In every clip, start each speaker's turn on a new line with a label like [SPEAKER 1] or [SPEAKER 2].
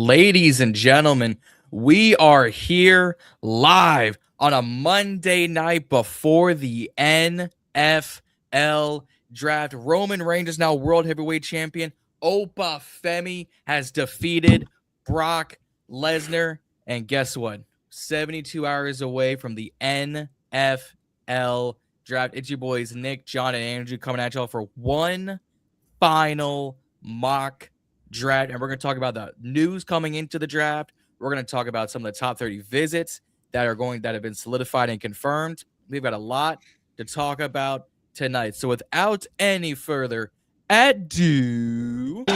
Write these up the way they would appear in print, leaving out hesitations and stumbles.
[SPEAKER 1] Ladies and gentlemen, we are here live on a Monday night before the NFL draft. Roman Reigns is now world heavyweight champion. Opa Femi has defeated Brock Lesnar. And guess what? 72 hours away from the NFL draft. It's your boys, Nick, John, and Andrew coming at y'all for one final mock draft. And we're going to talk about the news coming into the draft. We're going to talk about some of the top 30 visits that have been solidified and confirmed. We've got a lot to talk about tonight. So without any further ado,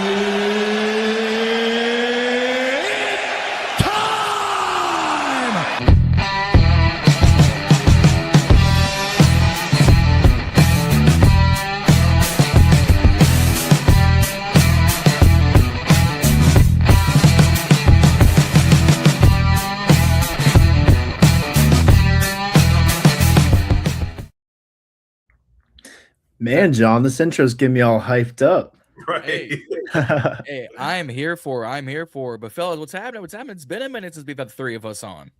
[SPEAKER 2] Man, John, this intro's getting me all hyped up.
[SPEAKER 3] Right.
[SPEAKER 1] Hey, I'm here for. But fellas, what's happening? It's been a minute since we've had the three of us on.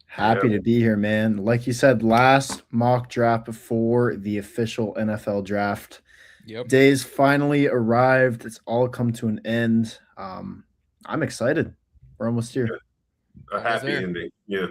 [SPEAKER 2] Happy to be here, man. Like you said, last mock draft before the official NFL draft.
[SPEAKER 1] Yep.
[SPEAKER 2] Days finally arrived. It's all come to an end. I'm excited. We're almost here.
[SPEAKER 3] A happy ending. Yeah.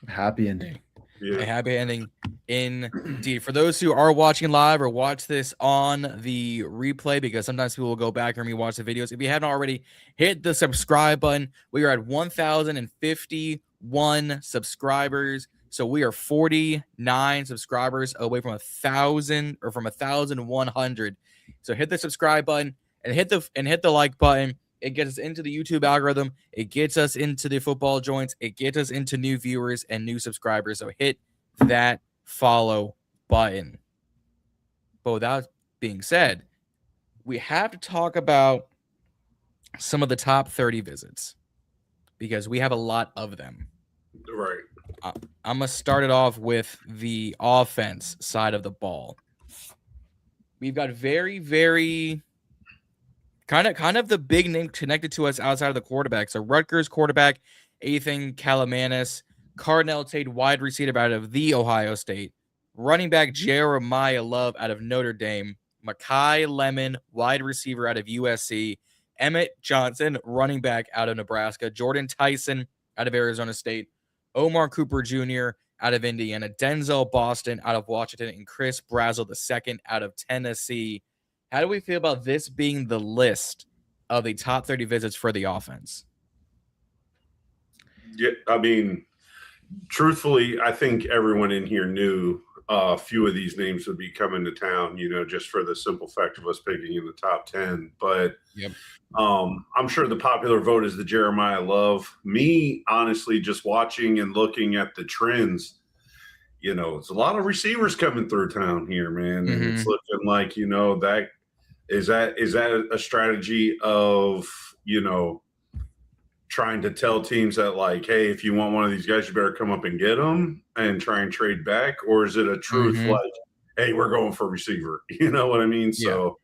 [SPEAKER 2] Happy ending.
[SPEAKER 3] Yeah.
[SPEAKER 1] A happy ending indeed. For those who are watching live or watch this on the replay, because sometimes people will go back and rewatch the videos. If you haven't already, hit the subscribe button. We are at 1,051 subscribers. So we are 49 subscribers away from 1,000 or from 1,100. So hit the subscribe button and hit the like button. It gets us into the YouTube algorithm. It gets us into the football joints. It gets us into new viewers and new subscribers. So hit that follow button. But with that being said, we have to talk about some of the top 30 visits because we have a lot of them.
[SPEAKER 3] Right.
[SPEAKER 1] I'm going to start it off with the offense side of the ball. We've got very, very... Kind of the big name connected to us outside of the quarterback. So Rutgers quarterback Ethan Kalamanis, Cardinal Tate wide receiver out of the Ohio State, running back Jeremiah Love out of Notre Dame, Makai Lemon wide receiver out of USC, Emmett Johnson running back out of Nebraska, Jordan Tyson out of Arizona State, Omar Cooper Jr. out of Indiana, Denzel Boston out of Washington, and Chris Brazzell II out of Tennessee. How do we feel about this being the list of the top 30 visits for the offense?
[SPEAKER 3] Yeah, I mean, truthfully, I think everyone in here knew a few of these names would be coming to town, just for the simple fact of us picking in the top 10. But
[SPEAKER 1] yep.
[SPEAKER 3] I'm sure the popular vote is the Jeremiah Love. Me, honestly, just watching and looking at the trends, it's a lot of receivers coming through town here, man. And it's looking like, that is that a strategy of, trying to tell teams that, like, hey, if you want one of these guys, you better come up and get them and try and trade back? Or is it a truth like, hey, we're going for receiver? You know what I mean? Yeah. So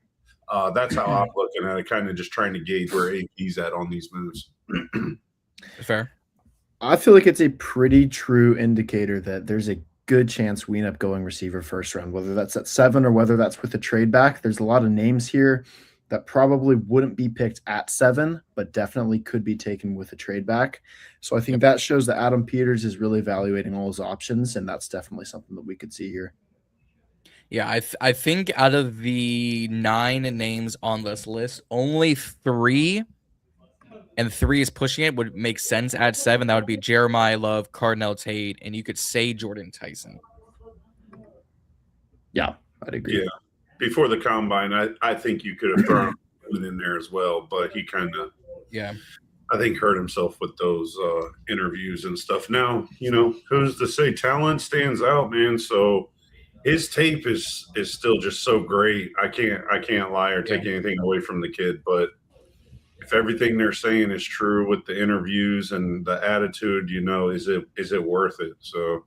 [SPEAKER 3] that's how I'm looking at it, kind of just trying to gauge where AP's at on these moves.
[SPEAKER 1] Fair.
[SPEAKER 2] I feel like it's a pretty true indicator that there's a good chance we end up going receiver first round, whether that's at 7 or whether that's with a trade back. There's a lot of names here that probably wouldn't be picked at 7, but definitely could be taken with a trade back. So I think that shows that Adam Peters is really evaluating all his options, and that's definitely something that we could see here.
[SPEAKER 1] Yeah, I think out of the 9 names on this list, only 3, and 3 is pushing it, would make sense at 7. That would be Jeremiah Love, Cardinal Tate, and you could say Jordan Tyson.
[SPEAKER 2] Yeah, I'd agree.
[SPEAKER 3] Yeah. Before the combine, I think you could have thrown him in there as well, but he kind of, I think, hurt himself with those interviews and stuff. Now, who's to say talent stands out, man? So his tape is still just so great. I can't lie or take anything away from the kid, but if everything they're saying is true with the interviews and the attitude, is it worth it? So,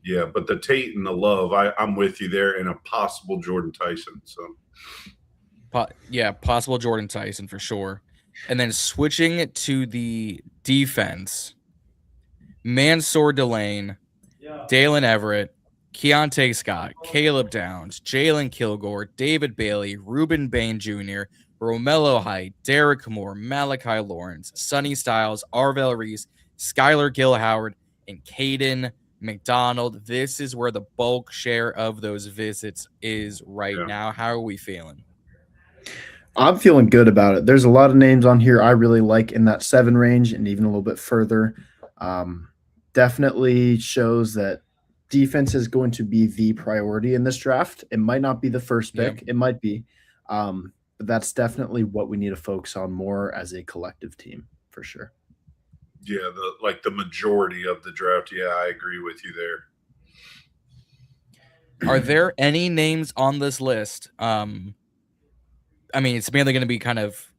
[SPEAKER 3] yeah, but the Tate and the Love, I'm with you there, and a possible Jordan Tyson. So,
[SPEAKER 1] possible Jordan Tyson for sure. And then switching to the defense, Mansoor Delane, Dalen Everett, Keontae Scott, Caleb Downs, Jalen Kilgore, David Bailey, Ruben Bain Jr., Romello Height, Derek Moore, Malachi Lawrence, Sonny Styles, Arvell Reese, Skylar Gilhoward, and Caden McDonald. This is where the bulk share of those visits is right now. How are we feeling?
[SPEAKER 2] I'm feeling good about it. There's a lot of names on here I really like in that 7 range and even a little bit further. Definitely shows that defense is going to be the priority in this draft. It might not be the first pick. It might be. But that's definitely what we need to focus on more as a collective team, for sure.
[SPEAKER 3] Yeah, the majority of the draft. Yeah, I agree with you there.
[SPEAKER 1] Are there any names on this list? I mean, it's mainly going to be kind of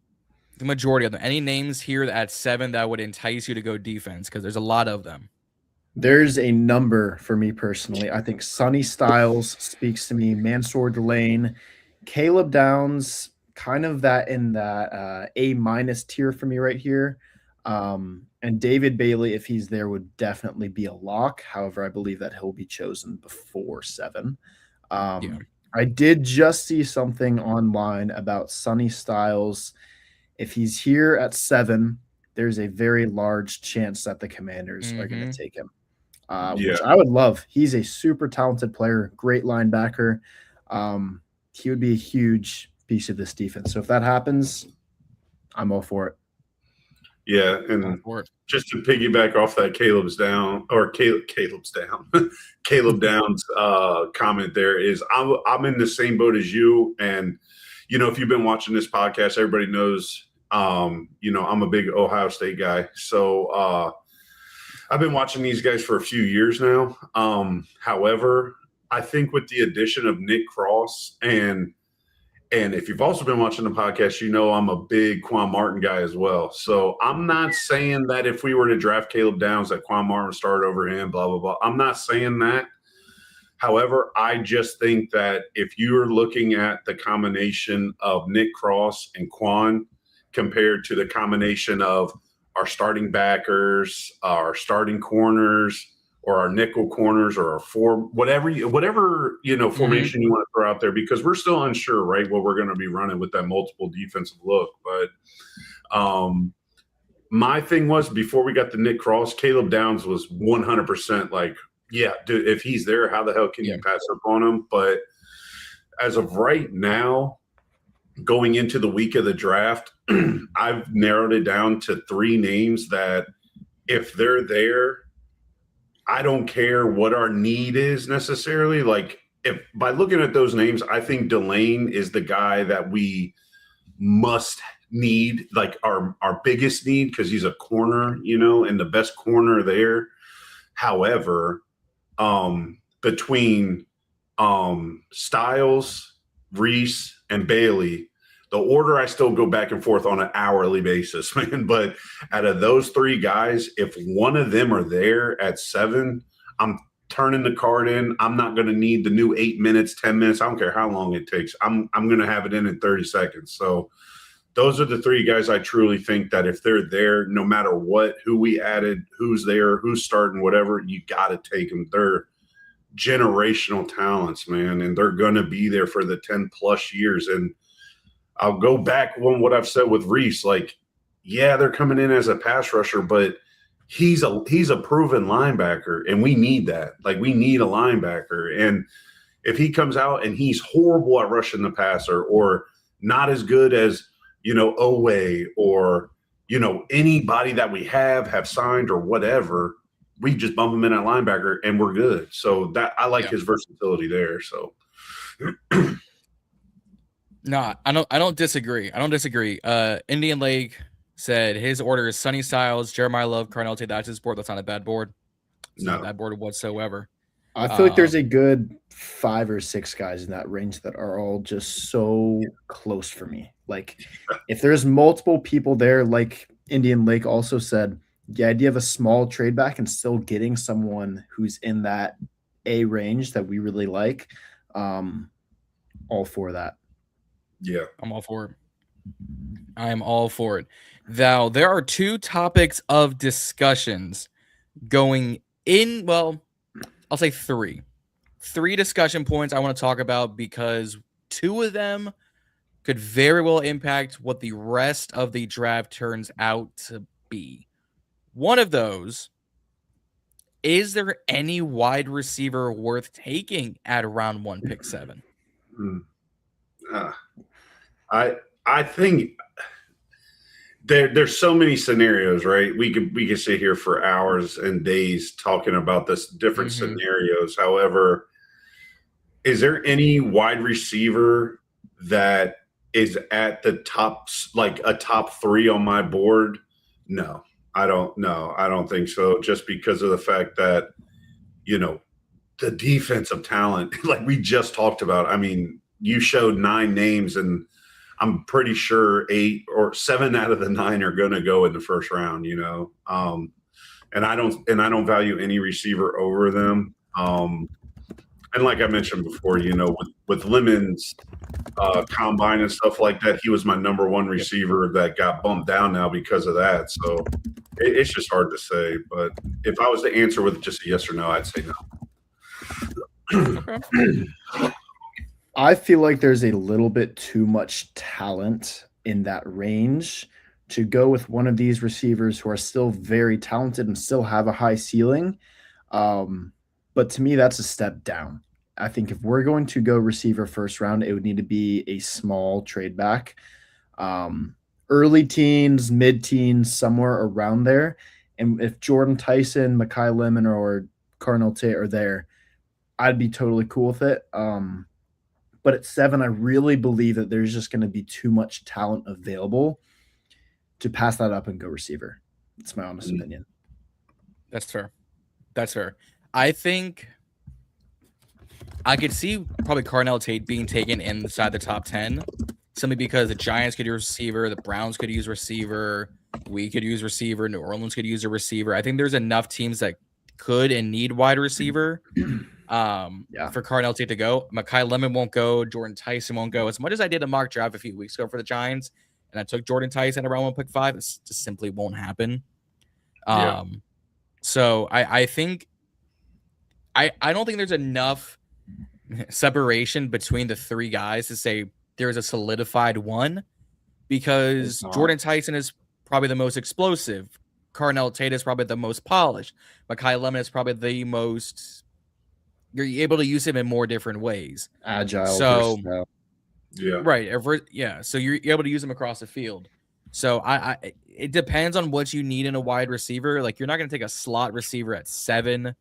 [SPEAKER 1] the majority of them. Any names here at 7 that would entice you to go defense? Because there's a lot of them.
[SPEAKER 2] There's a number for me personally. I think Sonny Styles speaks to me. Mansoor Delane, Caleb Downs, kind of that in that A- tier for me right here. And David Bailey, if he's there, would definitely be a lock. However, I believe that he'll be chosen before 7. I did just see something online about Sonny Styles. If he's here at 7, there's a very large chance that the Commanders are going to take him, which I would love. He's a super talented player, great linebacker. He would be a huge piece of this defense. So if that happens, I'm all for it.
[SPEAKER 3] Yeah, and just to piggyback off that Caleb Downs comment there is I'm in the same boat as you. And, if you've been watching this podcast, everybody knows, I'm a big Ohio State guy. So I've been watching these guys for a few years now. However, I think with the addition of Nick Cross and if you've also been watching the podcast, I'm a big Quan Martin guy as well. So I'm not saying that if we were to draft Caleb Downs that Quan Martin would start over him, blah, blah, blah. I'm not saying that. However, I just think that if you're looking at the combination of Nick Cross and Quan compared to the combination of our starting backers, our starting corners, or our nickel corners, or our whatever formation you want to throw out there, because we're still unsure, right, what we're going to be running with that multiple defensive look. But my thing was, before we got the Nick Cross, Caleb Downs was 100% like, yeah, dude, if he's there, how the hell can you pass up on him? But as of right now, going into the week of the draft, I've narrowed it down to 3 names that if they're there, I don't care what our need is necessarily. Like, if by looking at those names, I think Delane is the guy that we must need, like our biggest need, because he's a corner, and the best corner there. However, between Styles, Reese, and Bailey, the order I still go back and forth on an hourly basis, man. But out of those 3 guys, if one of them are there at 7, I'm turning the card in. I'm not going to need the new 8 minutes, 10 minutes. I don't care how long it takes. I'm going to have it in 30 seconds. So those are the 3 guys I truly think that if they're there, no matter what, who we added, who's there, who's starting, whatever, you got to take them. They're generational talents, man, and they're going to be there for the 10+ years. And I'll go back on what I've said with Reese. Like, yeah, they're coming in as a pass rusher, but he's a proven linebacker, and we need that. Like, we need a linebacker. And if he comes out and he's horrible at rushing the passer, or not as good as, Owe, or, anybody that we have signed or whatever, we just bump him in at linebacker and we're good. So that I like his versatility there. So
[SPEAKER 1] No, I don't disagree. Indian Lake said his order is Sonny Styles, Jeremiah Love, Carnell Tate. That's his board. That's not a bad board. It's not a bad board whatsoever.
[SPEAKER 2] I feel like there's a good 5 or 6 guys in that range that are all just so close for me. Like, if there's multiple people there, like Indian Lake also said, the idea of a small trade back and still getting someone who's in that A range that we really like, all for that.
[SPEAKER 3] Yeah,
[SPEAKER 1] I'm all for it. I'm all for it. Now, there are 2 topics of discussions going in. Well, I'll say 3. 3 discussion points I want to talk about because 2 of them could very well impact what the rest of the draft turns out to be. One of those, is there any wide receiver worth taking at round 1, pick 7?
[SPEAKER 3] I think there's so many scenarios, right? We could sit here for hours and days talking about this different scenarios. However, is there any wide receiver that is at the top, like a top 3 on my board? No, I don't know. I don't think so. Just because of the fact that, the defensive talent, like we just talked about. I mean, you showed 9 names, and I'm pretty sure 8 or 7 out of the 9 are going to go in the first round. And I don't value any receiver over them. And like I mentioned before, with Lemon's combine and stuff like that, he was my number 1 receiver that got bumped down now because of that. So it's just hard to say. But if I was to answer with just a yes or no, I'd say no.
[SPEAKER 2] I feel like there's a little bit too much talent in that range to go with one of these receivers who are still very talented and still have a high ceiling. But to me, that's a step down. I think if we're going to go receiver first round, it would need to be a small trade back. Early teens, mid-teens, somewhere around there. And if Jordan Tyson, Makai Lemon, or Cardinal Tate are there, I'd be totally cool with it. But at 7, I really believe that there's just going to be too much talent available to pass that up and go receiver. That's my honest opinion.
[SPEAKER 1] That's fair. I think I could see probably Cardinal Tate being taken inside the top 10, simply because the Giants could use receiver, the Browns could use receiver, we could use receiver, New Orleans could use a receiver. I think there's enough teams that could and need wide receiver for Cardinal Tate to go. Makai Lemon won't go. Jordan Tyson won't go. As much as I did a mock draft a few weeks ago for the Giants, and I took Jordan Tyson around 1 pick 5, it just simply won't happen. So I think I don't think there's enough separation between the 3 guys to say there's a solidified one, because Jordan Tyson is probably the most explosive. Cardinal Tate is probably the most polished. Makai Lemon is probably the most, you're able to use him in more different ways.
[SPEAKER 2] Agile.
[SPEAKER 1] So,
[SPEAKER 2] versatile.
[SPEAKER 1] Right. So you're able to use them across the field. So it depends on what you need in a wide receiver. Like, you're not going to take a slot receiver at 7.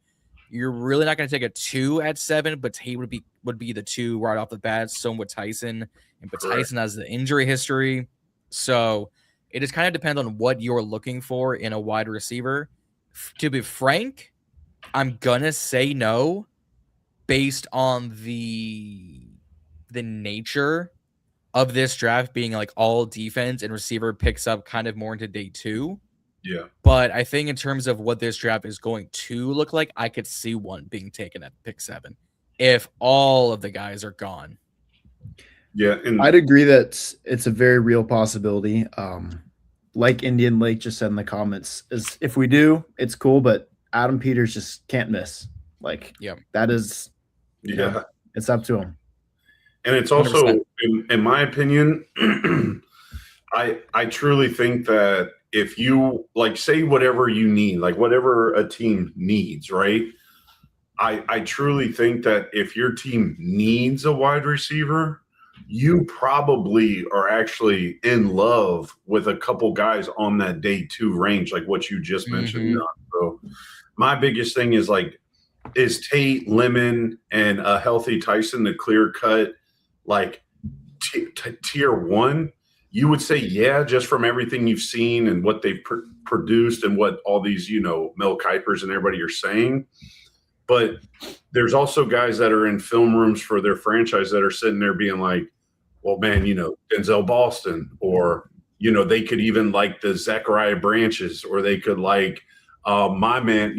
[SPEAKER 1] You're really not going to take a 2 at 7, but Tate would be the 2 right off the bat. So with Tyson, but Tyson has the injury history. So it just kind of depends on what you're looking for in a wide receiver. To be frank, I'm going to say no based on the nature of this draft being like all defense, and receiver picks up kind of more into day 2.
[SPEAKER 3] Yeah.
[SPEAKER 1] But I think in terms of what this draft is going to look like, I could see one being taken at pick 7 if all of the guys are gone.
[SPEAKER 3] Yeah. And
[SPEAKER 2] I'd agree that it's a very real possibility. Like Indian Lake just said in the comments, is if we do, it's cool, but Adam Peters just can't miss. Like, that is, it's up to him.
[SPEAKER 3] And it's also, in my opinion, I truly think that if you say whatever you need, like whatever a team needs, right? I truly think that if your team needs a wide receiver, you probably are actually in love with a couple guys on that day 2 range, like what you just mentioned. So my biggest thing is is Tate, Lemon, and a healthy Tyson the clear cut, tier 1? You would say, just from everything you've seen and what they've produced and what all these, Mel Kipers and everybody are saying. But there's also guys that are in film rooms for their franchise that are sitting there being like, well, man, Denzel Boston, or, they could even like the Zachariah Branches, or they could like my man,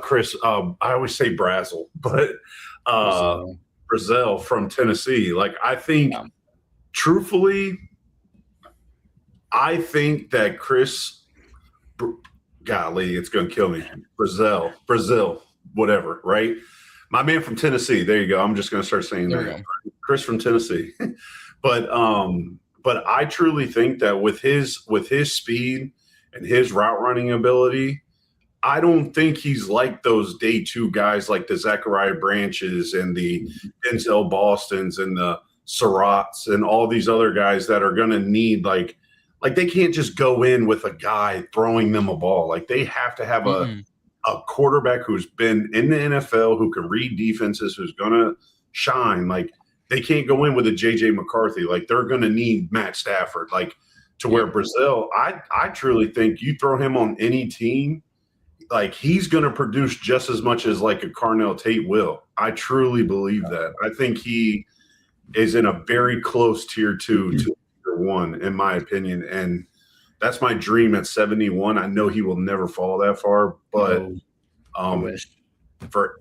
[SPEAKER 3] Chris, I always say Brazel, but Brazel from Tennessee. Like, I think truthfully, I think that golly, it's going to kill me. Brazil, whatever, right? My man from Tennessee. There you go. I'm just going to start saying that. Chris from Tennessee. But I truly think that with his speed and his route running ability, I don't think he's like those day two guys like the Zachariah Branches and the Denzel Bostons and the Surratts and all these other guys that are going to need like they can't just go in with a guy throwing them a ball. Like they have to have a quarterback who's been in the NFL, who can read defenses, who's going to shine. Like they can't go in with a JJ McCarthy. Like they're going to need Matt Stafford. Like to where Brazil, I truly think you throw him on any team, like he's going to produce just as much as like a Carnell Tate will. I truly believe that. I think he is in a very close tier 2 to tier 1, in my opinion. And that's my dream at 71. I know he will never fall that far, but for,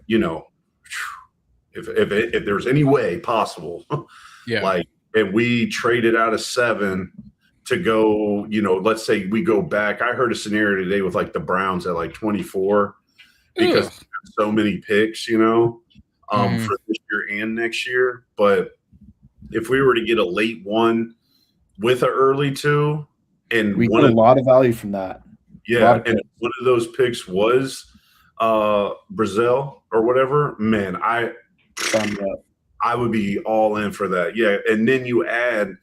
[SPEAKER 3] if there's any way possible, like, and we traded out of 7 to go, let's say we go back. I heard a scenario today with like the Browns at like 24 because so many picks, for this year and next year. But if we were to get a late 1 with an early 2, and
[SPEAKER 2] we get a lot of value from that.
[SPEAKER 3] Yeah, and one of those picks was Brazil or whatever, man, I would be all in for that. Yeah, and then you add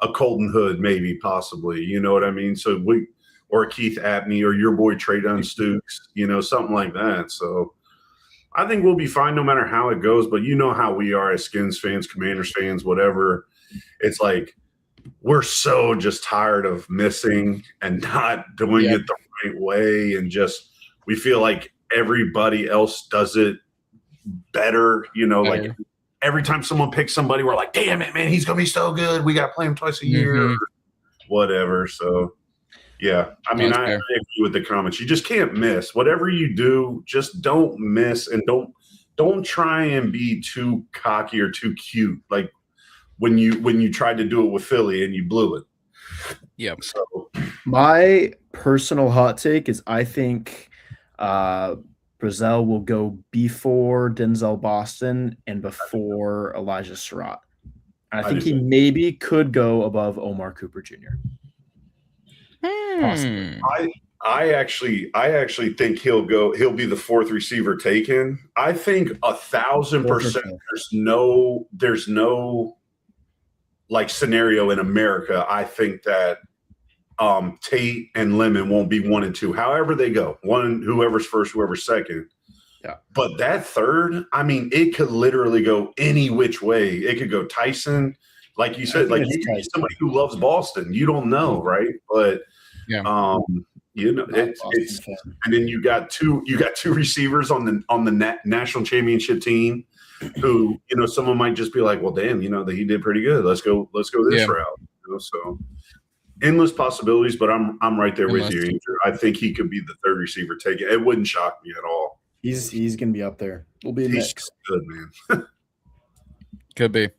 [SPEAKER 3] a Colton Hood, maybe, possibly. You know what I mean? So or Keith Apney or your boy Traydon Stukes, something like that. So I think we'll be fine no matter how it goes. But you know how we are as Skins fans, Commanders fans, whatever. It's like we're so just tired of missing and not doing it the right way, and just we feel like everybody else does it better. Like every time someone picks somebody, we're like, damn it, man, he's going to be so good. We got to play him twice a year or whatever. So, yeah, I mean, I agree with the comments. You just can't miss. Whatever you do, just don't miss, and don't try and be too cocky or too cute. Like when you tried to do it with Philly and you blew it.
[SPEAKER 1] Yeah.
[SPEAKER 3] So
[SPEAKER 2] my personal hot take is I think Brazil will go before Denzel Boston and before Elijah Surratt. I think he maybe could go above Omar Cooper Jr.
[SPEAKER 3] I actually think he'll be the 4th receiver taken. I think 1,000% there's no like scenario in America. I think that Tate and Lemon won't be 1 and 2. However they go, whoever's first, whoever's second.
[SPEAKER 2] Yeah.
[SPEAKER 3] But that 3rd, I mean, it could literally go any which way. It could go Tyson, like you said, like you could somebody who loves Boston. You don't know, right? But it's and then you got two receivers on the national championship team who, someone might just be like, well, damn, he did pretty good. Let's go this route. So endless possibilities, but I'm right there with you, Andrew. I think he could be the 3rd receiver taken. It wouldn't shock me at all.
[SPEAKER 2] He's going to be up there. We'll be next.
[SPEAKER 3] Good, man.
[SPEAKER 1] Could be.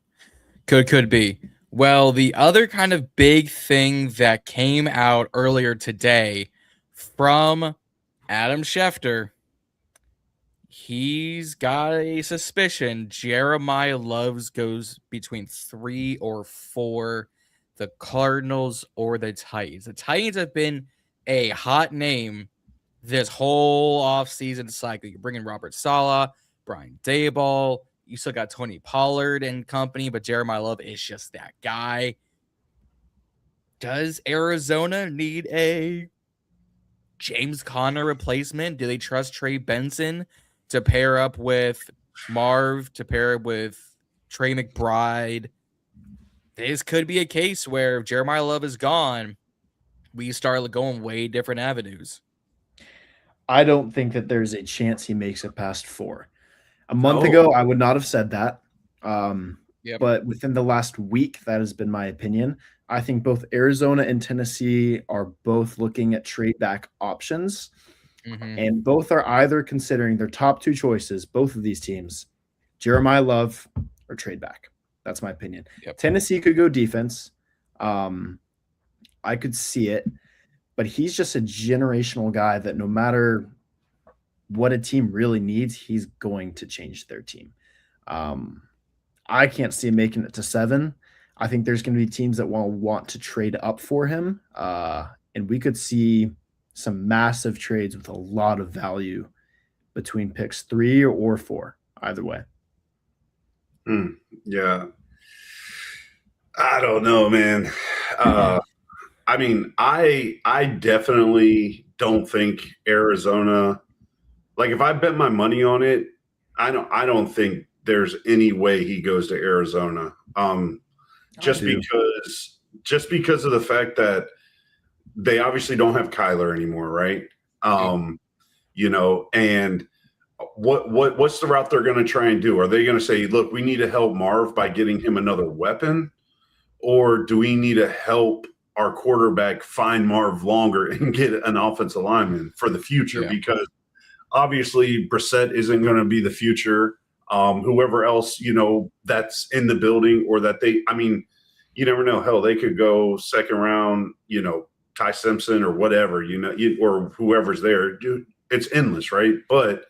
[SPEAKER 1] Could be. Well, the other kind of big thing that came out earlier today from Adam Schefter, he's got a suspicion Jeremiah Loves goes between 3 or 4, the Cardinals or the Titans. The Titans have been a hot name this whole offseason cycle. You bring in Robert Saleh, Brian Daboll. You still got Tony Pollard and company, but Jeremiah Love is just that guy. Does Arizona need a James Conner replacement? Do they trust Trey Benson to pair up with Marv, to pair up with Trey McBride? This could be a case where if Jeremiah Love is gone, we start going way different avenues.
[SPEAKER 2] I don't think that there's a chance he makes it past 4. A month ago, I would not have said that. But within the last week, that has been my opinion. I think both Arizona and Tennessee are both looking at trade back options. And both are either considering their top 2 choices, both of these teams, Jeremiah Love or trade back. That's my opinion. Tennessee could go defense. I could see it, but he's just a generational guy that no matter what a team really needs, he's going to change their team. I can't see him making it to 7. I think there's going to be teams that will want to trade up for him, and we could see some massive trades with a lot of value between picks 3 or 4, either way.
[SPEAKER 3] Yeah. I don't know, man. I mean, I definitely don't think Arizona, like if I bet my money on it, I don't think there's any way he goes to Arizona. Just because of the fact that they obviously don't have Kyler anymore, right? You know, and what's the route they're going to try and do? Are they going to say, look, we need to help Marv by getting him another weapon? Or do we need to help our quarterback find Marv longer and get an offensive lineman for the future? Because obviously Brissett isn't going to be the future. Whoever else, you know, that's in the building or that I mean, you never know. Hell, they could go second round, you know, Ty Simpson or whatever, you know, or whoever's there. Dude, it's endless, right? But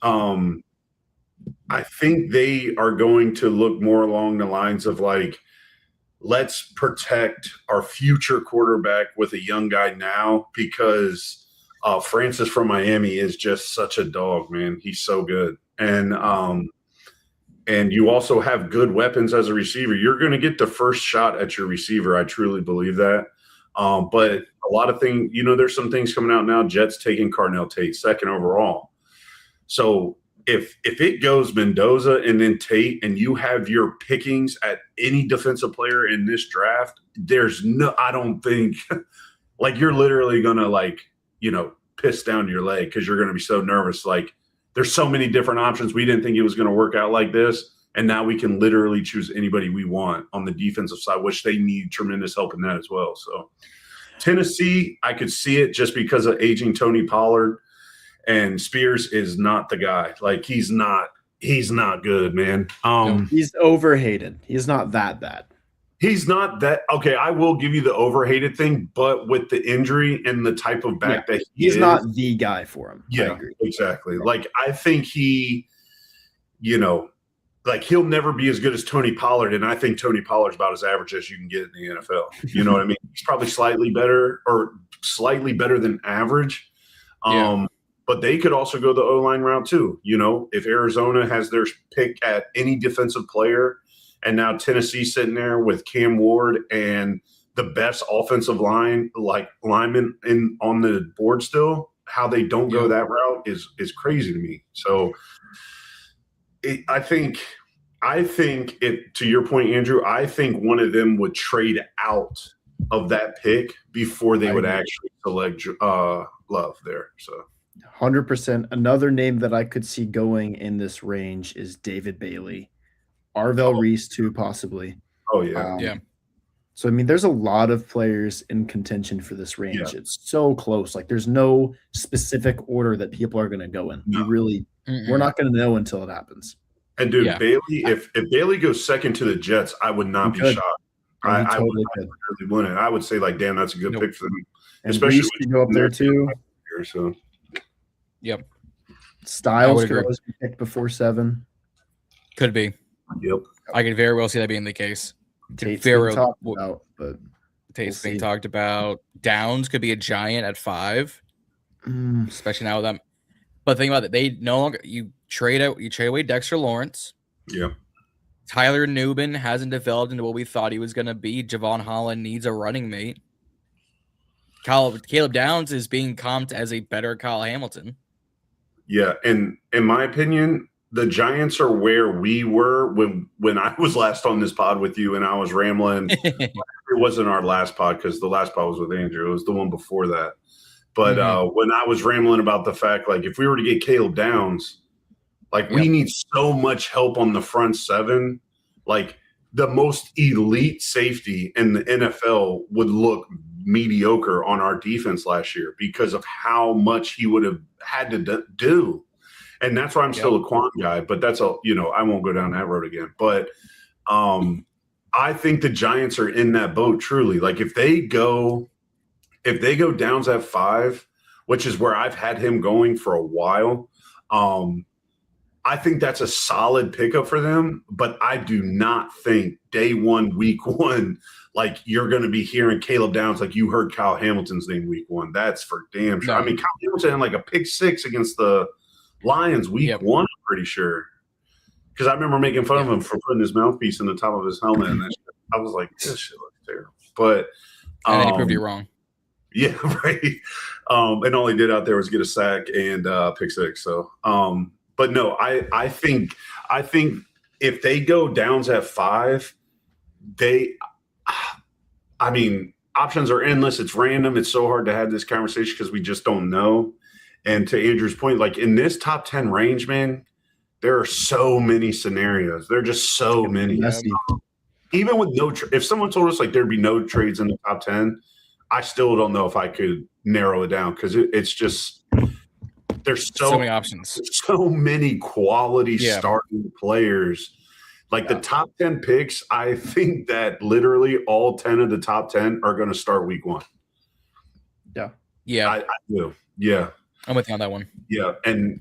[SPEAKER 3] I think they are going to look more along the lines of like, let's protect our future quarterback with a young guy now because Francis from Miami is just such a dog, man. He's so good. And you also have good weapons as a receiver. You're going to get the first shot at your receiver. I truly believe that. But a lot of things, you know, there's some things coming out now. Jets taking Carnell Tate second overall. So if it goes Mendoza and then Tate and you have your pickings at any defensive player in this draft, I don't think like you're literally going to like, you know, piss down your leg because you're going to be so nervous. Like there's so many different options. We didn't think it was going to work out like this. And now we can literally choose anybody we want on the defensive side, which they need tremendous help in that as well. So Tennessee, I could see it just because of aging Tony Pollard. And Spears is not the guy. Like he's not good, man.
[SPEAKER 2] He's overhated. He's not that bad.
[SPEAKER 3] He's not that okay. I will give you the overhated thing, but with the injury and the type of back that
[SPEAKER 2] he's not the guy for him.
[SPEAKER 3] Yeah, exactly. Like I think he, you know, like he'll never be as good as Tony Pollard, and I think Tony Pollard's about as average as you can get in the NFL. You know what I mean? He's probably slightly better than average. But they could also go the O-line route too. You know, if Arizona has their pick at any defensive player and now Tennessee sitting there with Cam Ward and the best offensive lineman on the board still, how they don't go that route is crazy to me. So I think it, to your point, Andrew, I think one of them would trade out of that pick before they would actually select Love there. So
[SPEAKER 2] 100%. Another name that I could see going in this range is David Bailey, Arvell Reese too, possibly.
[SPEAKER 3] Oh yeah,
[SPEAKER 2] So I mean, there's a lot of players in contention for this range. Yeah. It's so close. Like there's no specific order that people are going to go in. No. We're not going to know until it happens.
[SPEAKER 3] And dude, Bailey, if Bailey goes second to the Jets, I would not be shocked. I totally wouldn't. I would say like, damn, that's a good pick for them.
[SPEAKER 2] And especially Reese can go up there too.
[SPEAKER 3] So.
[SPEAKER 1] Yep.
[SPEAKER 2] Styles could always be picked before 7.
[SPEAKER 1] Could be.
[SPEAKER 3] Yep.
[SPEAKER 1] I could very well see that being the case.
[SPEAKER 2] Tate's being talked about, but
[SPEAKER 1] Tate's being talked about. Downs could be a giant at 5, especially now with them. But think about it, they no longer you trade away Dexter Lawrence.
[SPEAKER 3] Yeah.
[SPEAKER 1] Tyler Newman hasn't developed into what we thought he was going to be. Javon Holland needs a running mate. Caleb Downs is being comped as a better Kyle Hamilton.
[SPEAKER 3] Yeah, and in my opinion, the Giants are where we were when I was last on this pod with you and I was rambling. It wasn't our last pod because the last pod was with Andrew. It was the one before that. But when I was rambling about the fact, like, if we were to get Caleb Downs, like, we need so much help on the front 7. Like, the most elite safety in the NFL would look mediocre on our defense last year because of how much he would have had to do. And that's why I'm still a Quan guy, but that's I won't go down that road again. But I I think the Giants are in that boat truly. Like if they go Downs at 5, which is where I've had him going for a while, I think that's a solid pickup for them. But I do not think day one, week one, like you're going to be hearing Caleb Downs like you heard Kyle Hamilton's name week 1. That's for damn sure. No. I mean, Kyle Hamilton had like a pick 6 against the Lions week 1, I'm pretty sure. Because I remember making fun of him for putting his mouthpiece in the top of his helmet. And I was like, this shit looks terrible. But
[SPEAKER 1] and then he proved you wrong.
[SPEAKER 3] Yeah, right. And all he did out there was get a sack and pick 6. So, but no, I think if they go Downs at 5, options are endless. It's random. It's so hard to have this conversation because we just don't know. And to Andrew's point, like in this top 10 range, man, there are so many scenarios. There are just so many. Even with no if someone told us like there'd be no trades in the top 10, I still don't know if I could narrow it down because it's just there's so
[SPEAKER 1] many options.
[SPEAKER 3] So many quality starting players. Like the top 10 picks, I think that literally all 10 of the top 10 are going to start week 1.
[SPEAKER 2] Yeah.
[SPEAKER 1] Yeah.
[SPEAKER 3] I do. Yeah.
[SPEAKER 1] I'm with you on that one.
[SPEAKER 3] Yeah. And,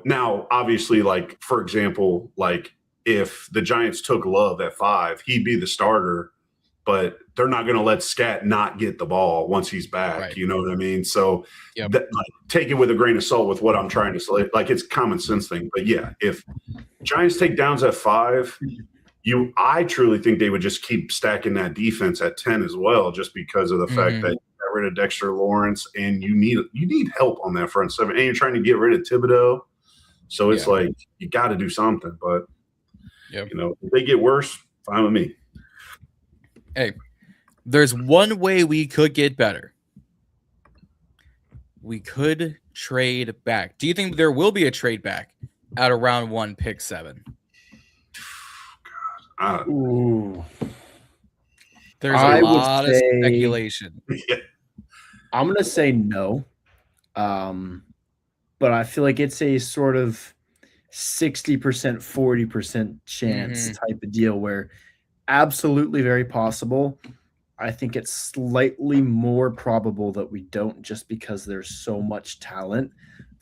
[SPEAKER 3] now obviously, like, for example, like if the Giants took Love at 5, he'd be the starter, but they're not going to let Scat not get the ball once he's back. Right. You know what I mean? So take it with a grain of salt with what I'm trying to say. Like it's common sense thing. But yeah, if Giants take Downs at 5, I truly think they would just keep stacking that defense at 10 as well, just because of the fact that got rid of Dexter Lawrence and you need help on that front 7, and you're trying to get rid of Thibodeau. So it's like you got to do something. But if they get worse, fine with me.
[SPEAKER 1] Hey, there's one way we could get better. We could trade back. Do you think there will be a trade back at around 1 pick 7?
[SPEAKER 2] Ooh.
[SPEAKER 1] There's a lot of speculation.
[SPEAKER 2] I'm going to say no. But I feel like it's a sort of 60%, 40% chance type of deal where absolutely very possible. I think it's slightly more probable that we don't, just because there's so much talent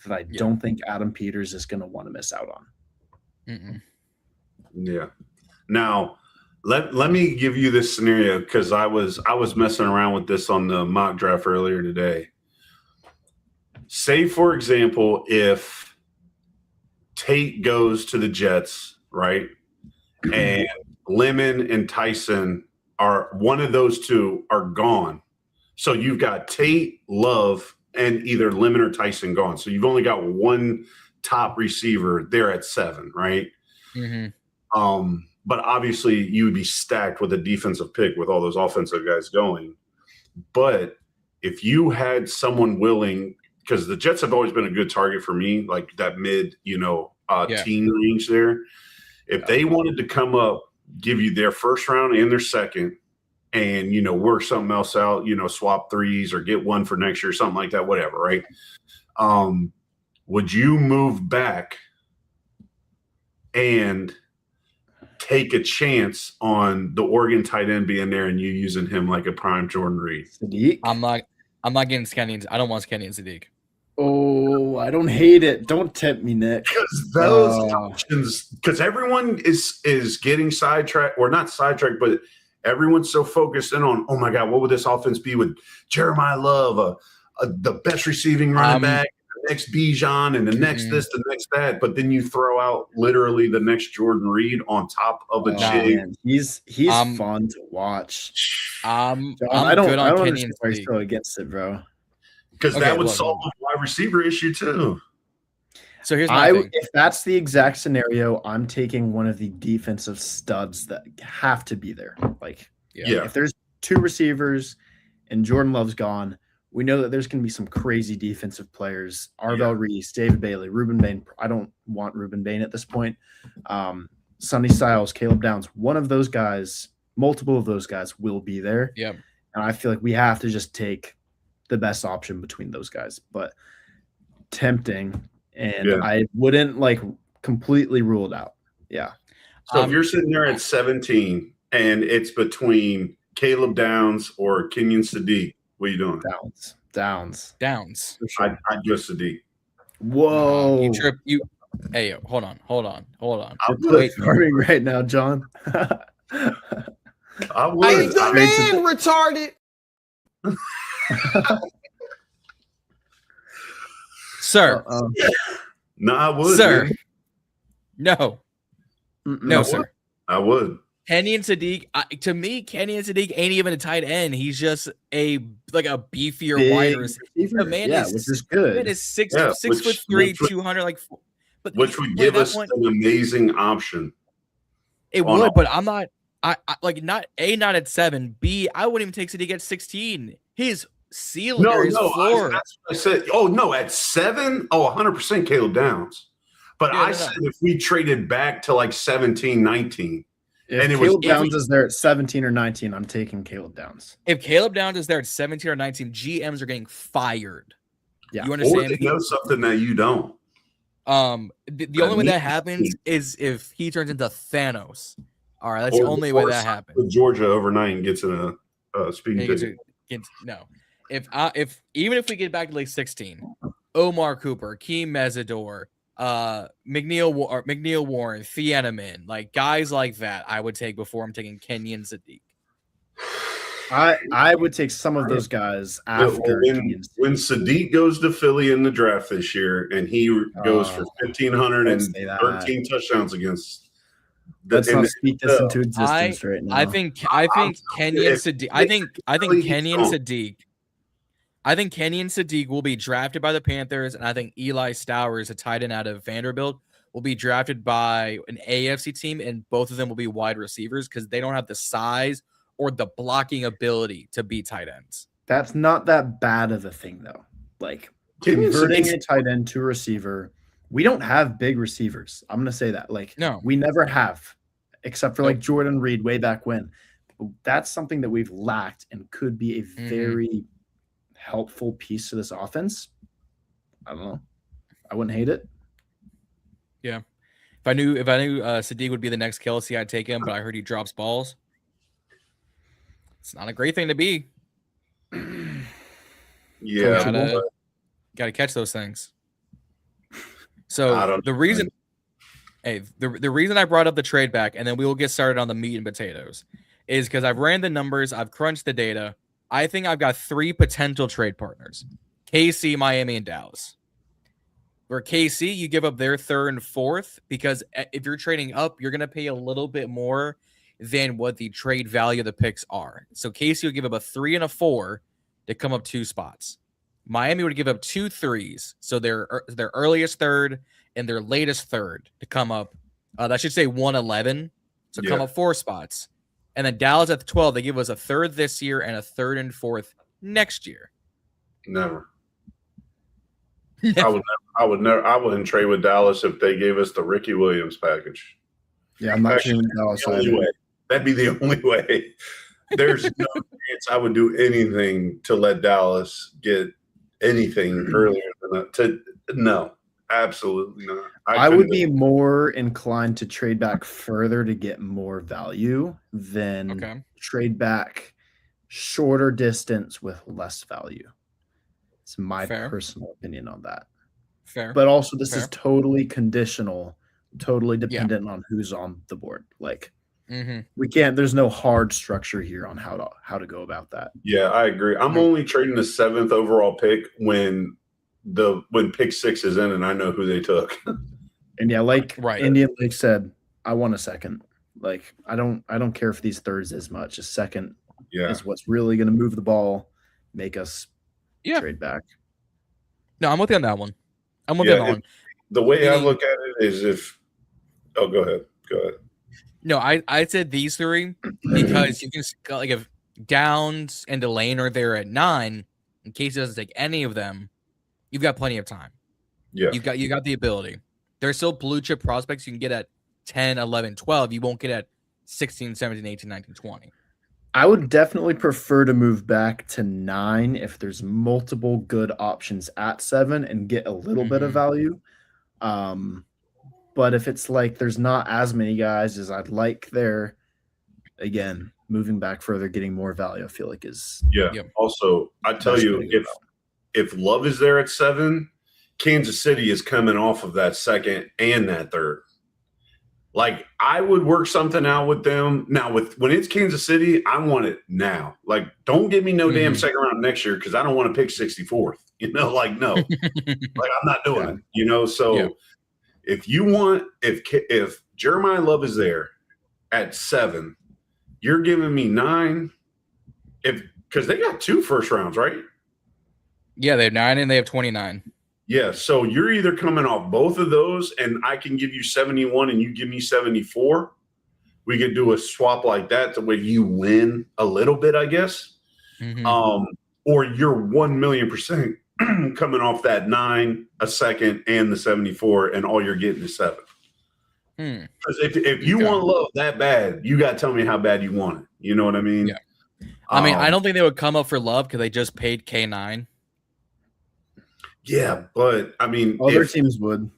[SPEAKER 2] that I don't think Adam Peters is going to want to miss out on.
[SPEAKER 3] Yeah. Now, let me give you this scenario because I was messing around with this on the mock draft earlier today. Say, for example, if Tate goes to the Jets, right, and Lemon and Tyson are one of those two are gone. So you've got Tate, Love, and either Lemon or Tyson gone. So you've only got one top receiver there at 7, right? But obviously you would be stacked with a defensive pick with all those offensive guys going. But if you had someone willing, because the Jets have always been a good target for me, like that mid, teen range there. If they wanted to come up, give you their first round and their second, and work something else out, swap 3s or get one for next year, something like that, whatever, right? Would you move back and take a chance on the Oregon tight end being there and you using him like a prime Jordan Reed?
[SPEAKER 2] Sadiq?
[SPEAKER 1] I'm not getting Scandians. I don't want Scandian Sadiq.
[SPEAKER 2] Oh, I don't hate it. Don't tempt me, Nick.
[SPEAKER 3] Because those options, because everyone is getting sidetracked, or not sidetracked, but everyone's so focused in on, oh my God, what would this offense be with Jeremiah Love, the best receiving running back, the next Bijan, and the next this, the next that. But then you throw out literally the next Jordan Reed on top of a jig.
[SPEAKER 2] He's fun to watch.
[SPEAKER 1] I don't
[SPEAKER 2] understand why you're so against it, bro.
[SPEAKER 3] Because that would solve the wide receiver issue too.
[SPEAKER 1] So here's my thing.
[SPEAKER 2] If that's the exact scenario, I'm taking one of the defensive studs that have to be there. Like, if there's 2 receivers and Jordan Love's gone, we know that there's going to be some crazy defensive players. Arvell Reese, David Bailey, Reuben Bain. I don't want Reuben Bain at this point. Sonny Styles, Caleb Downs. One of those guys, multiple of those guys will be there.
[SPEAKER 1] Yeah.
[SPEAKER 2] And I feel like we have to just take the best option between those guys. But tempting. And I wouldn't completely rule it out. Yeah.
[SPEAKER 3] So if you're sitting there at 17 and it's between Caleb Downs or Kenyon Sadiq. What are you doing?
[SPEAKER 2] Downs.
[SPEAKER 3] Sure. I just Sadiq.
[SPEAKER 2] Whoa!
[SPEAKER 1] You trip. Hey, hold on.
[SPEAKER 2] I'm farming right now, John.
[SPEAKER 3] I would.
[SPEAKER 4] Hey, the man retarded.
[SPEAKER 1] Sir.
[SPEAKER 3] No, I would.
[SPEAKER 1] Sir.
[SPEAKER 3] Man.
[SPEAKER 1] No. No, sir.
[SPEAKER 3] I would.
[SPEAKER 1] Kenyon Sadiq, to me, Kenyon Sadiq ain't even a tight end. He's just a beefier wide receiver. The man
[SPEAKER 2] which is good.
[SPEAKER 1] Man is 6'3", 200,
[SPEAKER 3] which would give us an amazing option.
[SPEAKER 1] It would, but I'm not. Not at 7. B, I wouldn't even take Sadiq at 16. His ceiling or his floor.
[SPEAKER 3] That's what I said. Oh no, at 7. Oh, 100% Caleb Downs. But I said if we traded back to like 17, 19.
[SPEAKER 2] If Caleb Downs is there at 17 or 19, I'm taking Caleb Downs.
[SPEAKER 1] If Caleb Downs is there at 17 or 19, GMs are getting fired.
[SPEAKER 2] Yeah.
[SPEAKER 1] You understand?
[SPEAKER 3] Or they know something that you don't.
[SPEAKER 1] The only way that happens is if he turns into Thanos. All right, that's the only way that happens.
[SPEAKER 3] Georgia overnight and gets in a speed ticket.
[SPEAKER 1] No. If even if we get back to like 16, Omar Cooper, Keem Mesidor, McNeil Warren, Thieneman, like guys like that, I would take before I'm taking Kenyon Sadiq.
[SPEAKER 2] I would take some of those guys after
[SPEAKER 3] when Sadiq goes to Philly in the draft this year and he goes for 1,513 touchdowns against.
[SPEAKER 2] Let's not speak this into existence right now.
[SPEAKER 1] I think Kenyon Sadiq. I think Kenyon Sadiq will be drafted by the Panthers, and I think Eli Stowers, a tight end out of Vanderbilt, will be drafted by an AFC team, and both of them will be wide receivers because they don't have the size or the blocking ability to be tight ends.
[SPEAKER 2] That's not that bad of a thing, though. Like converting a tight end to a receiver. We don't have big receivers. I'm going to say that.
[SPEAKER 1] No,
[SPEAKER 2] we never have, except for like Jordan Reed way back when. That's something that we've lacked and could be a very helpful piece to this offense. I don't know. I wouldn't hate it.
[SPEAKER 1] Yeah. If I knew Sadiq would be the next Kelsey, I'd take him, but I heard he drops balls. It's not a great thing to be.
[SPEAKER 3] Yeah.
[SPEAKER 1] Got to catch those things. So the reason I brought up the trade back, and then we will get started on the meat and potatoes, is because I've ran the numbers, I've crunched the data. I think I've got 3 potential trade partners: KC, Miami, and Dallas. For KC, you give up their 3rd and 4th because if you're trading up, you're going to pay a little bit more than what the trade value of the picks are. So KC will give up a 3 and a 4 to come up 2 spots. Miami would give up 2 3s, so their earliest 3rd and their latest 3rd to come up. That should say 111, so come up 4 spots. And then Dallas at the 12, they give us a 3rd this year and a 3rd and 4th next year.
[SPEAKER 3] Never. I wouldn't trade with Dallas if they gave us the Ricky Williams package.
[SPEAKER 2] Yeah, I'm not trading with Dallas either.
[SPEAKER 3] That'd be the only way. There's no chance I would do anything to let Dallas get anything earlier than that. No, absolutely not.
[SPEAKER 2] I would be more inclined to trade back further to get more value than trade back shorter distance with less value. It's my personal opinion on that.
[SPEAKER 1] Fair.
[SPEAKER 2] But also this is totally conditional, totally dependent on who's on the board. Like we can't, there's no hard structure here on how to go about that.
[SPEAKER 3] Yeah, I agree. I'm only trading the 7th overall pick when pick 6 is in and I know who they took.
[SPEAKER 2] And Indian Lake said, I want a 2nd. Like I don't care if these 3rds as much. A 2nd is what's really going to move the ball, make us trade back.
[SPEAKER 1] No, I'm with you on that one. I'm with you on that one.
[SPEAKER 3] The way I look at it is go ahead.
[SPEAKER 1] No, I said these 3 because you can, like, if Downs and Delane are there at 9, in case he doesn't take any of them, you've got plenty of time.
[SPEAKER 3] Yeah.
[SPEAKER 1] You got the ability. There's still blue chip prospects you can get at 10, 11, 12. You won't get at 16, 17, 18, 19, 20.
[SPEAKER 2] I would definitely prefer to move back to 9 if there's multiple good options at 7 and get a little bit of value. But if it's like there's not as many guys as I'd like there, again, moving back further, getting more value, I feel like is
[SPEAKER 3] Also, I tell you, if Love is there at 7, Kansas City is coming off of that second and that third. Like, I would work something out with them. Now, when it's Kansas City, I want it now. Like, don't give me no damn second round next year because I don't want to pick 64th. No. Like, I'm not doing it. So if you want – if Jeremiah Love is there at 7, you're giving me 9 because they got 2 first rounds, right?
[SPEAKER 1] Yeah, they have 9 and they have 29.
[SPEAKER 3] Yeah, so you're either coming off both of those and I can give you 71 and you give me 74. We could do a swap like that to where you win a little bit, I guess. Or you're 1,000,000% coming off that 9, a second, and the 74, and all you're getting is 7. Because if you want Love that bad, you got to tell me how bad you want it. You know what I mean?
[SPEAKER 1] Yeah. I mean, I don't think they would come up for Love because they just paid K9.
[SPEAKER 3] Yeah, but I mean,
[SPEAKER 2] other teams would.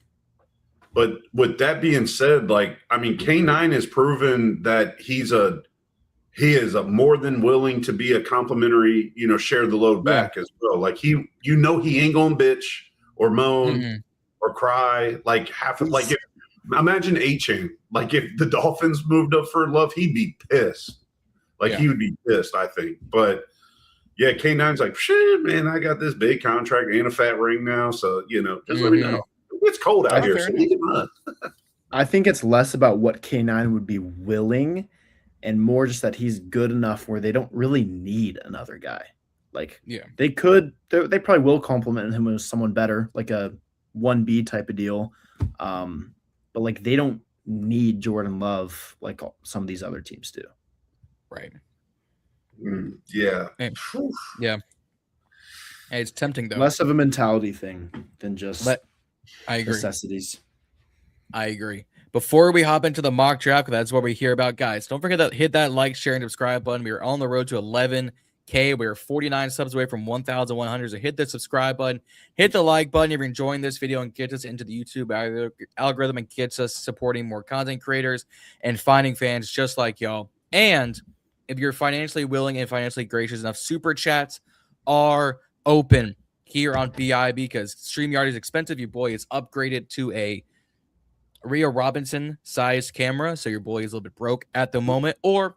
[SPEAKER 3] But with that being said, like, I mean, K9 has proven that he is a more than willing to be a complimentary, share the load back as well. Like he ain't gonna bitch or moan or cry like imagine A-Chain. Like if the Dolphins moved up for Love, he'd be pissed. Like he would be pissed, I think. But yeah, K9's like, shit, man, I got this big contract and a fat ring now. So, just let me know. It's cold out here, so leave him up.
[SPEAKER 2] I think it's less about what K9 would be willing and more just that he's good enough where they don't really need another guy. Like, they probably will compliment him with someone better, like a 1B type of deal. But, like, they don't need Jordan Love like some of these other teams do.
[SPEAKER 1] Right.
[SPEAKER 3] Yeah.
[SPEAKER 1] Yeah. Hey, it's tempting, though.
[SPEAKER 2] Less of a mentality thing than just
[SPEAKER 1] I agree.
[SPEAKER 2] necessities.
[SPEAKER 1] I agree. Before we hop into the mock draft, because that's what we hear about, guys, don't forget to hit that like, share, and subscribe button. We are on the road to 11K. We are 49 subs away from 1,100. So hit the subscribe button. Hit the like button if you're enjoying this video and get us into the YouTube algorithm and gets us supporting more content creators and finding fans just like y'all. And if you're financially willing and financially gracious enough, super chats are open here on BIB because StreamYard is expensive. Your boy is upgraded to a Rhea Robinson sized camera, so your boy is a little bit broke at the moment. Or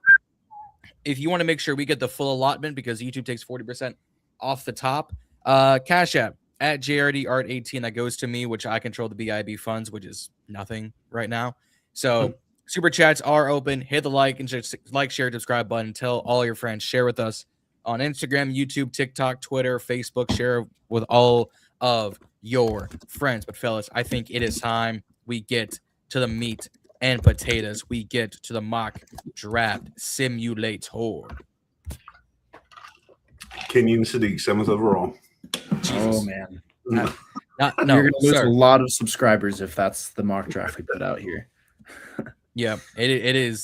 [SPEAKER 1] if you want to make sure we get the full allotment because YouTube takes 40% off the top, Cash App at JRDArt18 that goes to me, which I control the BIB funds, which is nothing right now. So super chats are open. Hit the like and share, subscribe button. Tell all your friends. Share with us on Instagram, YouTube, TikTok, Twitter, Facebook. Share with all of your friends. But fellas, I think it is time we get to the meat and potatoes. We get to the mock draft simulator.
[SPEAKER 3] Kenyon Sadiq, 7th overall.
[SPEAKER 1] Jesus.
[SPEAKER 2] Oh man,
[SPEAKER 1] no,
[SPEAKER 2] you're gonna lose a lot of subscribers if that's the mock draft we put out here.
[SPEAKER 1] Yeah, it is.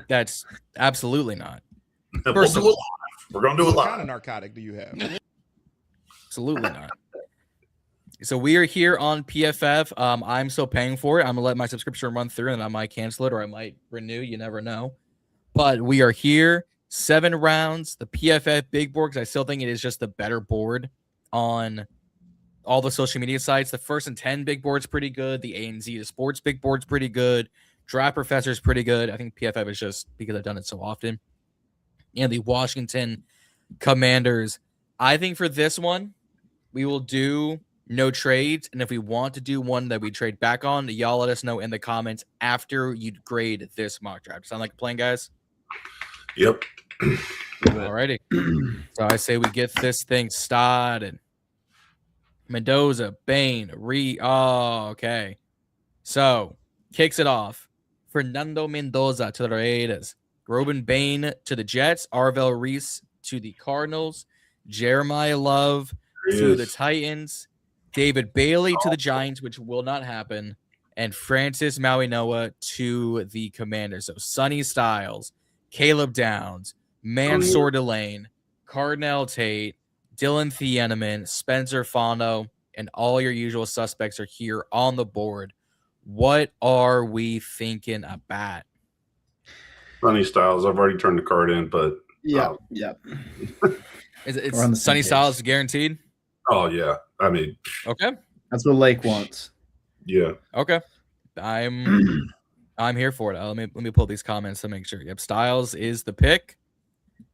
[SPEAKER 1] That's absolutely not.
[SPEAKER 3] We're gonna do it live.
[SPEAKER 4] What kind of narcotic do you have?
[SPEAKER 1] Absolutely not. So we are here on PFF. I'm still paying for it. I'm gonna let my subscription run through, and I might cancel it or I might renew. You never know. But we are here, 7 rounds. The PFF big board, because I still think it is just the better board on all the social media sites. The 1st and 10 big board's pretty good. The ANZ the Sports big board's pretty good. Draft Professor's pretty good. I think PFF is just because I've done it so often. And the Washington Commanders. I think for this one, we will do no trades. And if we want to do one that we trade back on, y'all let us know in the comments after you grade this mock draft. Sound like a plan, guys?
[SPEAKER 3] Yep.
[SPEAKER 1] Alrighty. So I say we get this thing started. Mendoza, Bain, okay. So kicks it off. Fernando Mendoza to the Raiders. Robin Bain to the Jets. Arvell Reese to the Cardinals. Jeremiah Love to the Titans. David Bailey to the Giants, which will not happen. And Francis Mauinoa to the Commanders. So Sonny Styles, Caleb Downs, Mansoor Delane, Cardinal Tate, Dylan Thieneman, Spencer Fano, and all your usual suspects are here on the board. What are we thinking about?
[SPEAKER 3] Sonny Styles. I've already turned the card in, but
[SPEAKER 2] yeah.
[SPEAKER 1] It's Sonny Styles guaranteed.
[SPEAKER 3] Oh yeah, I mean,
[SPEAKER 1] okay,
[SPEAKER 2] that's what Lake wants.
[SPEAKER 3] Yeah.
[SPEAKER 1] Okay, I'm here for it. Let me pull these comments to make sure. Yep, Styles is the pick.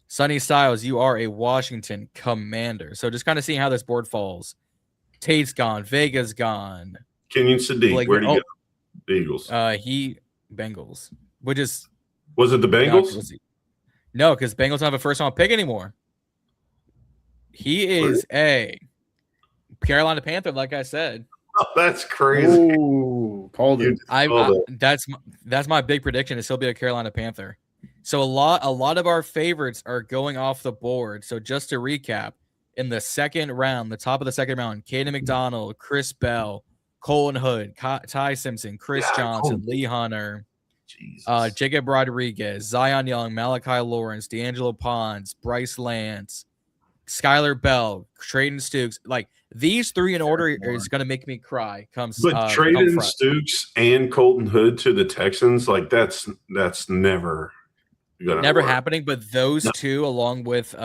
[SPEAKER 1] Sonny Styles, you are a Washington Commander. So just kind of seeing how this board falls. Tate's gone. Vega's gone.
[SPEAKER 3] Kenyon Sadiq, where do you go? The Eagles.
[SPEAKER 1] Bengals. Which is
[SPEAKER 3] was it the Bengals?
[SPEAKER 1] No, because Bengals don't have a first round pick anymore. He is a Carolina Panther, like I said.
[SPEAKER 3] Oh, that's crazy.
[SPEAKER 2] Ooh, called it.
[SPEAKER 1] That's my big prediction is he'll be a Carolina Panther. So a lot of our favorites are going off the board. So just to recap, in the second round, the top of the second round, Caden McDonald, Chris Bell, Colton Hood, Ty Simpson, Chris Johnson, Lee Hunter, Jacob Rodriguez, Zion Young, Malachi Lawrence, D'Angelo Pons, Bryce Lance, Skylar Bell, Traden Stukes. Like these three in order is going to make me cry. But
[SPEAKER 3] Traden Stukes and Colton Hood to the Texans, like that's never
[SPEAKER 1] happening. But those two, along with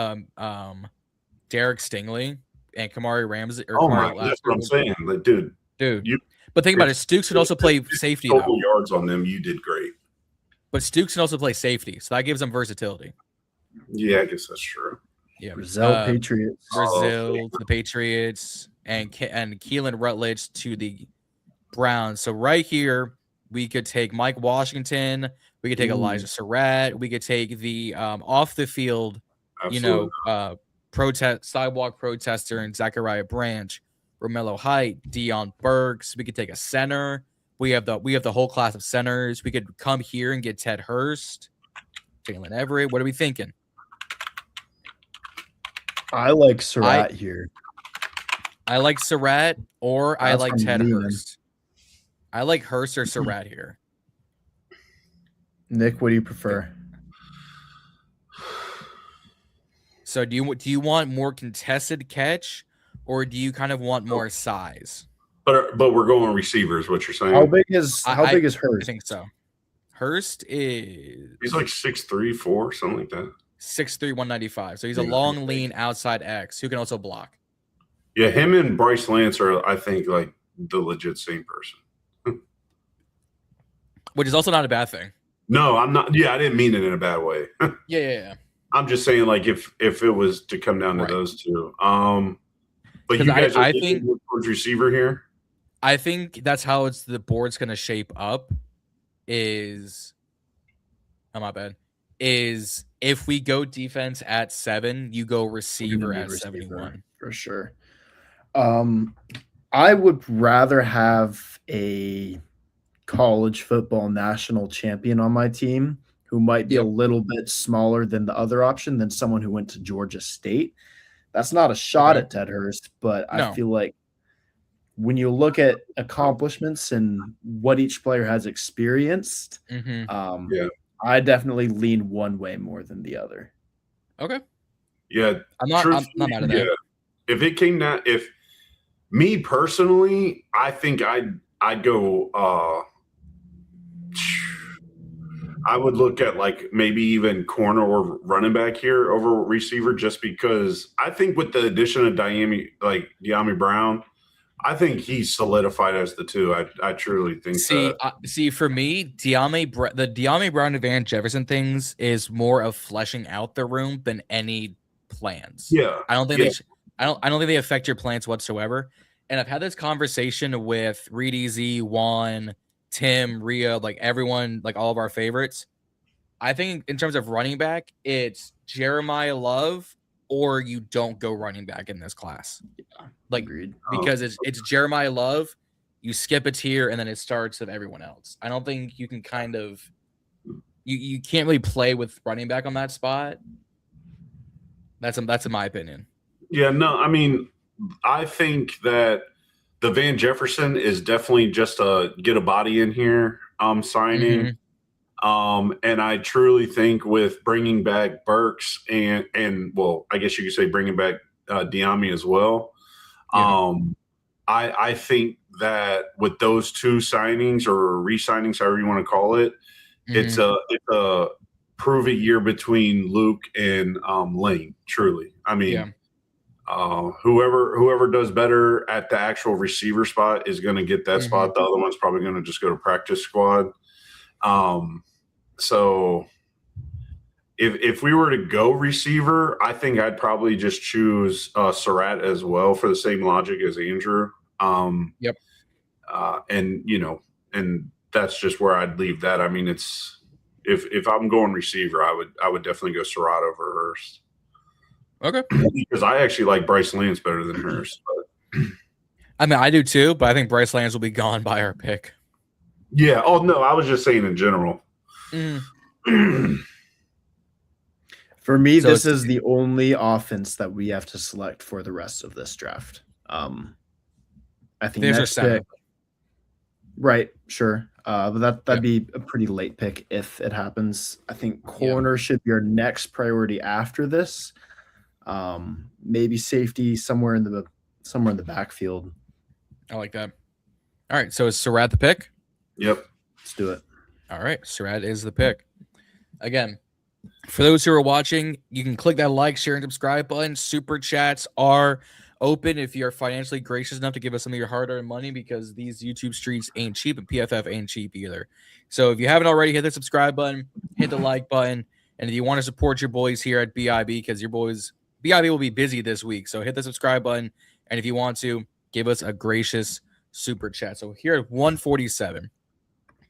[SPEAKER 1] Derek Stingley and Kamari Ramsey.
[SPEAKER 3] That's what I'm saying. Like, dude.
[SPEAKER 1] But think about it. Stukes could also play safety.
[SPEAKER 3] Total yards on them. You did great.
[SPEAKER 1] But Stukes can also play safety, so that gives them versatility.
[SPEAKER 3] Yeah, I guess that's true.
[SPEAKER 1] Yeah,
[SPEAKER 2] Brazil Patriots.
[SPEAKER 1] The Patriots, and Keelan Rutledge to the Browns. So right here, we could take Mike Washington. We could take Elijah Surratt. We could take the off the field, sidewalk protester and Zachariah Branch, Romello Height, Deion Burks. We could take a center. We have the whole class of centers. We could come here and get Ted Hurst, Jalen Everett. What are we thinking?
[SPEAKER 2] I like Surratt here.
[SPEAKER 1] I like Surratt or I like Ted Hurst. I like Hurst or Surratt here.
[SPEAKER 2] Nick, what do you prefer?
[SPEAKER 1] So do you want more contested catch or do you kind of want more size?
[SPEAKER 3] But we're going receivers, what you're saying.
[SPEAKER 2] How big is Hurst?
[SPEAKER 1] I think so. Hurst is
[SPEAKER 3] he's like 6'3", 4, something like that.
[SPEAKER 1] 6'3", 195. So he's a long, lean outside X who can also block.
[SPEAKER 3] Yeah, him and Bryce Lance are, I think, like the legit same person.
[SPEAKER 1] Which is also not a bad thing.
[SPEAKER 3] No, I'm not. Yeah, I didn't mean it in a bad way.
[SPEAKER 1] Yeah.
[SPEAKER 3] I'm just saying, like, if it was to come down to those two. But you guys
[SPEAKER 1] I think
[SPEAKER 3] towards receiver here.
[SPEAKER 1] I think that's how the board's going to shape up. My bad. Is if we go defense at 7, you go receiver at 71
[SPEAKER 2] for sure. I would rather have a college football national champion on my team who might be a little bit smaller than the other option than someone who went to Georgia State. That's not a shot at Ted Hurst, but I feel like when you look at accomplishments and what each player has experienced, I definitely lean one way more than the other.
[SPEAKER 1] Okay.
[SPEAKER 3] Yeah.
[SPEAKER 1] I'm not mad at that.
[SPEAKER 3] If it came down, if me personally, I think I'd go I would look at like maybe even corner or running back here over receiver, just because I think with the addition of Dyami Brown, I think he's solidified as the 2. I truly think.
[SPEAKER 1] See, for me, the Dyami Brown and Van Jefferson things is more of fleshing out the room than any plans.
[SPEAKER 3] Yeah,
[SPEAKER 1] I don't think I don't think they affect your plans whatsoever. And I've had this conversation with Reed Easy, Juan, Tim, Ria, like everyone, like all of our favorites. I think in terms of running back, it's Jeremiah Love or you don't go running back in this class.
[SPEAKER 2] Yeah,
[SPEAKER 1] like
[SPEAKER 2] agreed.
[SPEAKER 1] Because it's Jeremiah Love, you skip a tier and then it starts with everyone else. I don't think you can kind of you can't really play with running back on that spot. That's in my opinion.
[SPEAKER 3] Yeah, no, I mean, I think that the Van Jefferson is definitely just a get a body in here signing. And I truly think with bringing back Burks and well, I guess you could say bringing back Dyami as well. I think that with those 2 signings or re-signings, however you want to call it, it's a prove it year between Luke and Lane. Truly, I mean, whoever does better at the actual receiver spot is going to get that spot. The other one's probably going to just go to practice squad. So if we were to go receiver, I think I'd probably just choose Surratt as well for the same logic as Andrew.
[SPEAKER 1] Yep.
[SPEAKER 3] And that's just where I'd leave that. I mean, it's if I'm going receiver, I would definitely go Surratt over Hurst.
[SPEAKER 1] Okay.
[SPEAKER 3] Because I actually like Bryce Lance better than Hurst. But.
[SPEAKER 1] I mean, I do too, but I think Bryce Lance will be gone by our pick.
[SPEAKER 3] Yeah. Oh no, I was just saying in general.
[SPEAKER 2] For me, this is the only offense that we have to select for the rest of this draft. I think next pick, right? Sure, but that'd be a pretty late pick if it happens. I think corner should be our next priority after this. Maybe safety somewhere in the backfield.
[SPEAKER 1] I like that. All right, so is Surratt the pick?
[SPEAKER 3] Yep,
[SPEAKER 2] let's do it.
[SPEAKER 1] All right, Surratt is the pick. Again, for those who are watching, you can click that like, share, and subscribe button. Super chats are open if you're financially gracious enough to give us some of your hard-earned money, because these YouTube streets ain't cheap and PFF ain't cheap either. So if you haven't already, hit the subscribe button, hit the like button, and if you want to support your boys here at BIB, because your boys BIB will be busy this week, so hit the subscribe button, and if you want to, give us a gracious super chat. So here at 147,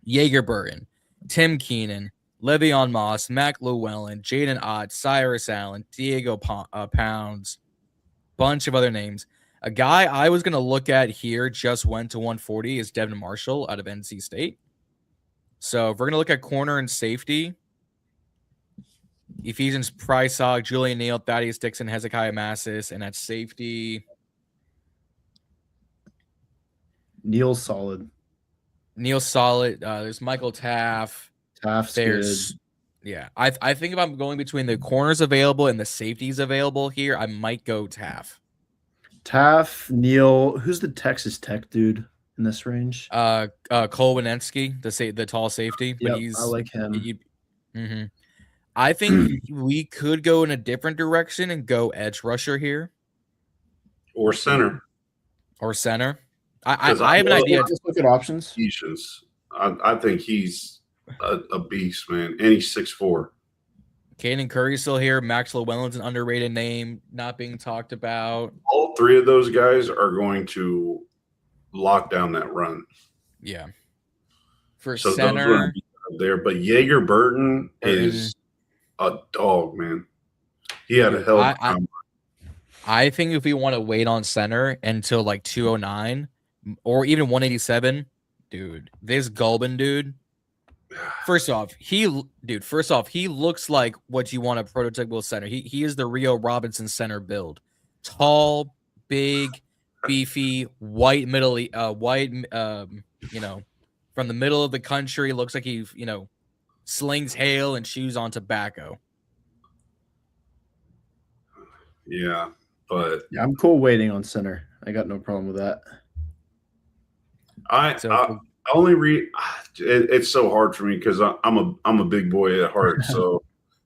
[SPEAKER 1] Jaeger Burton, Tim Keenan, Le'Veon Moss, Mac Llewellyn, Jaden Ott, Cyrus Allen, Diego Pounds, bunch of other names. A guy I was going to look at here just went to 140 is Devin Marshall out of NC State. So if we're going to look at corner and safety, Ephesians Prysock, Julian Neal, Thaddeus Dixon, Hezekiah Massis, and at safety,
[SPEAKER 2] Neal's solid.
[SPEAKER 1] There's Michael Taff.
[SPEAKER 2] Taft's good.
[SPEAKER 1] Yeah. I think if I'm going between the corners available and the safeties available here, I might go Taff.
[SPEAKER 2] Taff, Neal. Who's the Texas Tech dude in this range?
[SPEAKER 1] Cole Winensky, the tall safety. But
[SPEAKER 2] I like him.
[SPEAKER 1] I think we could go in a different direction and go edge rusher here.
[SPEAKER 3] Or center.
[SPEAKER 1] I have an idea.
[SPEAKER 2] Just look at options.
[SPEAKER 3] I think he's a beast, man. And he's 6'4".
[SPEAKER 1] Caden Curry's still here. Max Llewellyn's an underrated name, not being talked about.
[SPEAKER 3] All three of those guys are going to lock down that run.
[SPEAKER 1] Yeah. For center
[SPEAKER 3] there, but Jaeger Burton is a dog, man. He had a hell of a time.
[SPEAKER 1] I think if we want to wait on center until like 209 or even 187, dude, this Gulbin dude. First off, he looks like what you want a prototypical center. He is the Rio Robinson center build. Tall, big, beefy, white, from the middle of the country. Looks like he, slings hail and chews on tobacco.
[SPEAKER 3] Yeah, but
[SPEAKER 2] I'm cool waiting on center. I got no problem with that.
[SPEAKER 3] I only read. It's so hard for me because I'm a big boy at heart, so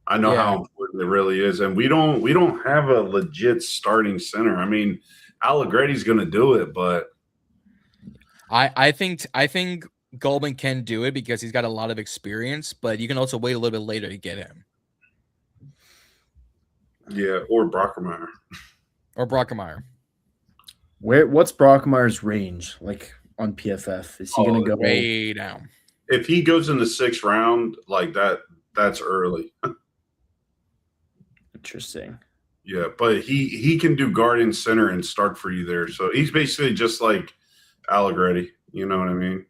[SPEAKER 3] I know how important it really is. And we don't have a legit starting center. I mean, Allegretti's going to do it, but
[SPEAKER 1] I think Gulbin can do it because he's got a lot of experience. But you can also wait a little bit later to get him.
[SPEAKER 3] Yeah, or Brockermeyer.
[SPEAKER 2] What's Brockmeyer's range like on PFF? Is he going to go
[SPEAKER 1] way down?
[SPEAKER 3] If he goes in the 6th round like that, that's early.
[SPEAKER 2] Interesting.
[SPEAKER 3] Yeah, but he can do guard and center and start for you there. So he's basically just like Allegretti. You know what I mean?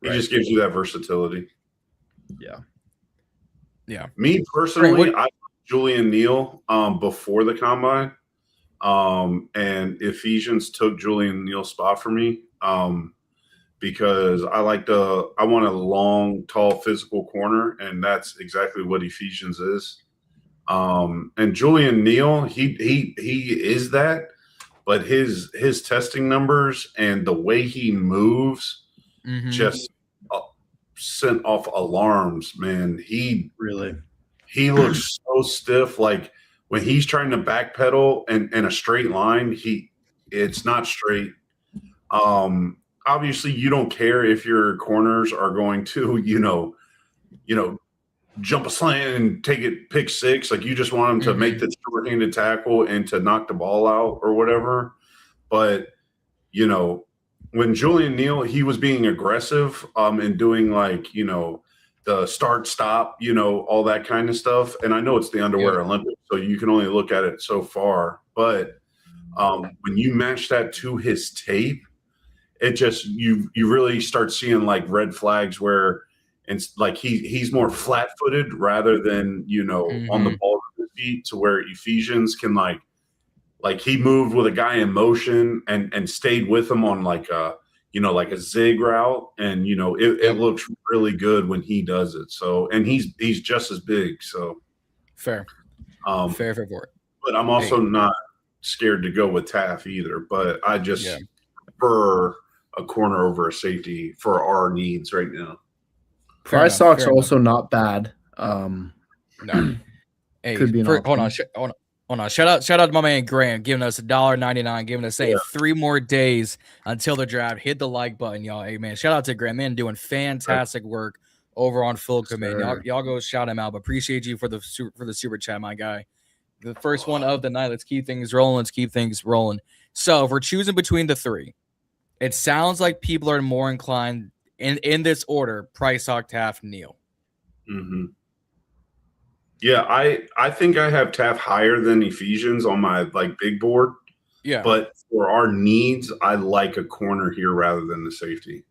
[SPEAKER 3] He just gives you that versatility.
[SPEAKER 2] Yeah.
[SPEAKER 1] Yeah.
[SPEAKER 3] Me personally, I Julian Neal before the combine. And Ephesians took Julian Neal's spot for me. Because I want a long, tall, physical corner, and that's exactly what Ephesians is. And Julian Neal, he is that, but his testing numbers and the way he moves just sent off alarms, man. he looks so stiff. Like when he's trying to backpedal and in a straight line, it's not straight. Obviously, you don't care if your corners are going to, jump a slant and take it pick six. Like you just want them to make the short-handed tackle and to knock the ball out or whatever. But when Julian Neal, he was being aggressive and doing the start stop, all that kind of stuff. And I know it's the underwear Olympics, so you can only look at it so far. But when you match that to his tape, it just you really start seeing like red flags where it's like he's more flat-footed rather than on the ball with his feet, to where Ephesians can like he moved with a guy in motion and stayed with him on like a zig route, and it looks really good when he does it. So, and he's just as big. So
[SPEAKER 1] fair. Fair.
[SPEAKER 3] But I'm also not scared to go with Taff either. But I just prefer a corner over a safety for our needs right now.
[SPEAKER 2] Price Talk's also not bad.
[SPEAKER 1] No. Hey,
[SPEAKER 2] could be
[SPEAKER 1] hold on. Shout out to my man Graham giving us $1.99, giving us 3 more days until the draft. Hit the like button, y'all. Hey man, shout out to Graham, man, doing fantastic work over on Full Command. Y'all go shout him out. But appreciate you for the super chat, my guy. The first one of the night. Let's keep things rolling. So if we're choosing between the 3, it sounds like people are more inclined in this order: Price, Hawk, Taft, Neal.
[SPEAKER 3] Mm-hmm. Yeah, I think I have Taft higher than Ephesians on my big board.
[SPEAKER 1] Yeah.
[SPEAKER 3] But for our needs, I like a corner here rather than the safety.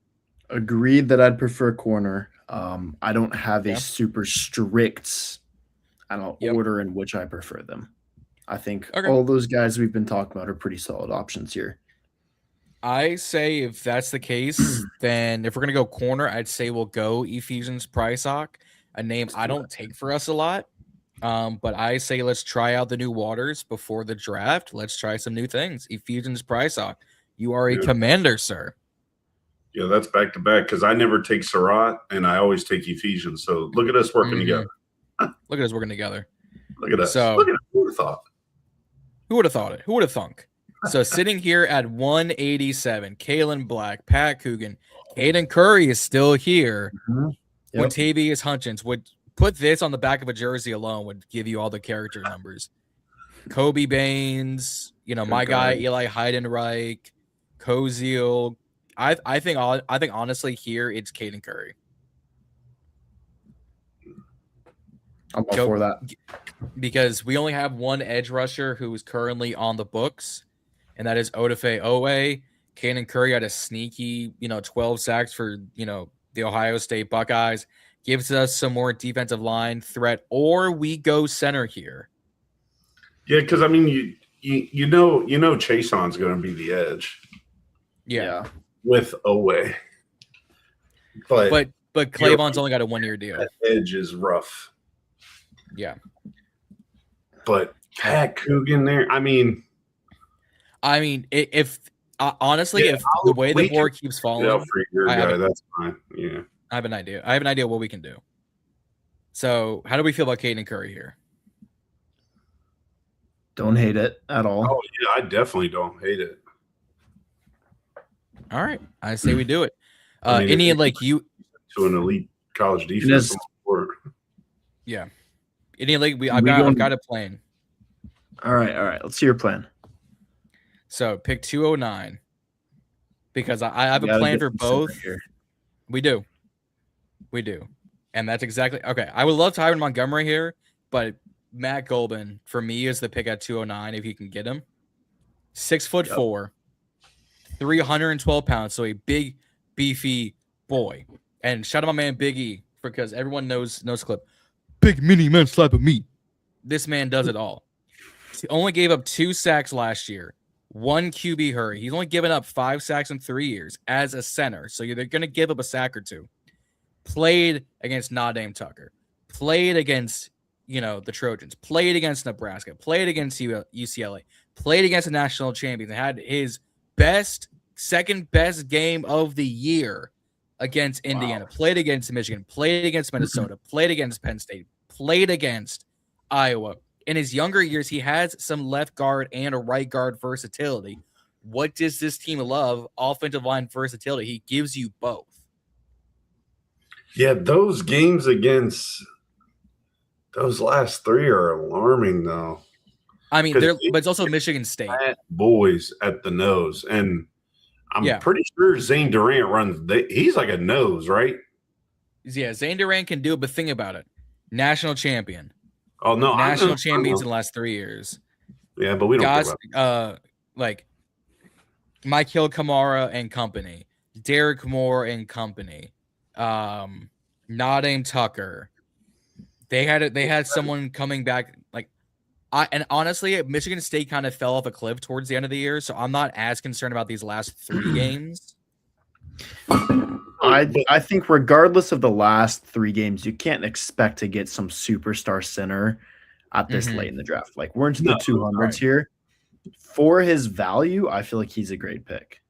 [SPEAKER 2] Agreed that I'd prefer corner. I don't have a super strict order in which I prefer them. I think all those guys we've been talking about are pretty solid options here.
[SPEAKER 1] I say if that's the case, then if we're going to go corner, I'd say we'll go Ephesians Price Hawk, a name I don't take for us a lot. But I say let's try out the new waters before the draft. Let's try some new things. Ephesians Price Hawk, you are a commander, sir.
[SPEAKER 3] Yeah, that's back to back because I never take Surratt and I always take Ephesians. So look at us working together.
[SPEAKER 1] Look at us working together.
[SPEAKER 3] Look at us.
[SPEAKER 1] So,
[SPEAKER 3] who would have thought?
[SPEAKER 1] Who would have thought it? Who would have thunk? So sitting here at 187, Kalen Black, Pat Coogan, Aiden Curry is still here. Montavious Hutchins would put this on the back of a jersey alone, would give you all the character numbers. Kobe Baines, my guy Eli Heidenreich, Koziel. I think honestly here it's Caden Curry.
[SPEAKER 2] I'm all for that.
[SPEAKER 1] Because we only have one edge rusher who is currently on the books, and that is Odafe Owe. Caden Curry had a sneaky, 12 sacks for, the Ohio State Buckeyes. Gives us some more defensive line threat, or we go center here.
[SPEAKER 3] Yeah, because I mean, you know, Chason's going to be the edge.
[SPEAKER 1] Yeah,
[SPEAKER 3] with Owe. But
[SPEAKER 1] Clavon's only got a 1-year deal.
[SPEAKER 3] That edge is rough.
[SPEAKER 1] Yeah,
[SPEAKER 3] but Pat Coogan there. I mean,
[SPEAKER 1] if honestly, if the way the board keeps falling,
[SPEAKER 3] that's fine. Yeah.
[SPEAKER 1] I have an idea. I have an idea what we can do. So, how do we feel about Caden Curry here?
[SPEAKER 2] Don't hate it at all.
[SPEAKER 3] Oh, yeah, I definitely don't hate it.
[SPEAKER 1] All right. I say we do it. Any you
[SPEAKER 3] to an elite college defense.
[SPEAKER 1] Yeah. Any I've got a plan.
[SPEAKER 2] All right. Let's see your plan.
[SPEAKER 1] So, pick 209. Because I have a plan for both. We do. And that's exactly okay. I would love Tyron Montgomery here, but Matt Golden for me is the pick at 209 if you can get him. 6'4", 312 pounds, so a big, beefy boy. And shout out my man Big E, because everyone knows clip. Big mini man slap of meat. This man does it all. He only gave up 2 sacks last year. 1 QB hurry. He's only given up 5 sacks in 3 years as a center. So they're going to give up a sack or 2. Played against Nadame Tucker. Played against, the Trojans. Played against Nebraska. Played against UCLA. Played against the national champions. And had his second best game of the year against Indiana. Played against Michigan. Played against Minnesota. Played against Penn State. played against Iowa. In his younger years, he has some left guard and a right guard versatility. What does this team love? Offensive line versatility. He gives you both.
[SPEAKER 3] Yeah, those games against those last three are alarming, though.
[SPEAKER 1] I mean, but it's also Michigan State.
[SPEAKER 3] Boys at the nose. And I'm pretty sure Zane Durant runs – he's like a nose, right?
[SPEAKER 1] Yeah, Zane Durant can do it, but think about it. National champion.
[SPEAKER 3] Oh, no.
[SPEAKER 1] National champions in the last 3 years.
[SPEAKER 3] Yeah, but we don't
[SPEAKER 1] care about like Michael Kamara and company. Derek Moore and company. Nadeem Tucker. They had someone coming back and honestly, Michigan State kind of fell off a cliff towards the end of the year, so I'm not as concerned about these last 3 games.
[SPEAKER 2] I think regardless of the last 3 games, you can't expect to get some superstar center at this late in the draft. Like, we're into the 200s here. For his value, I feel like he's a great pick.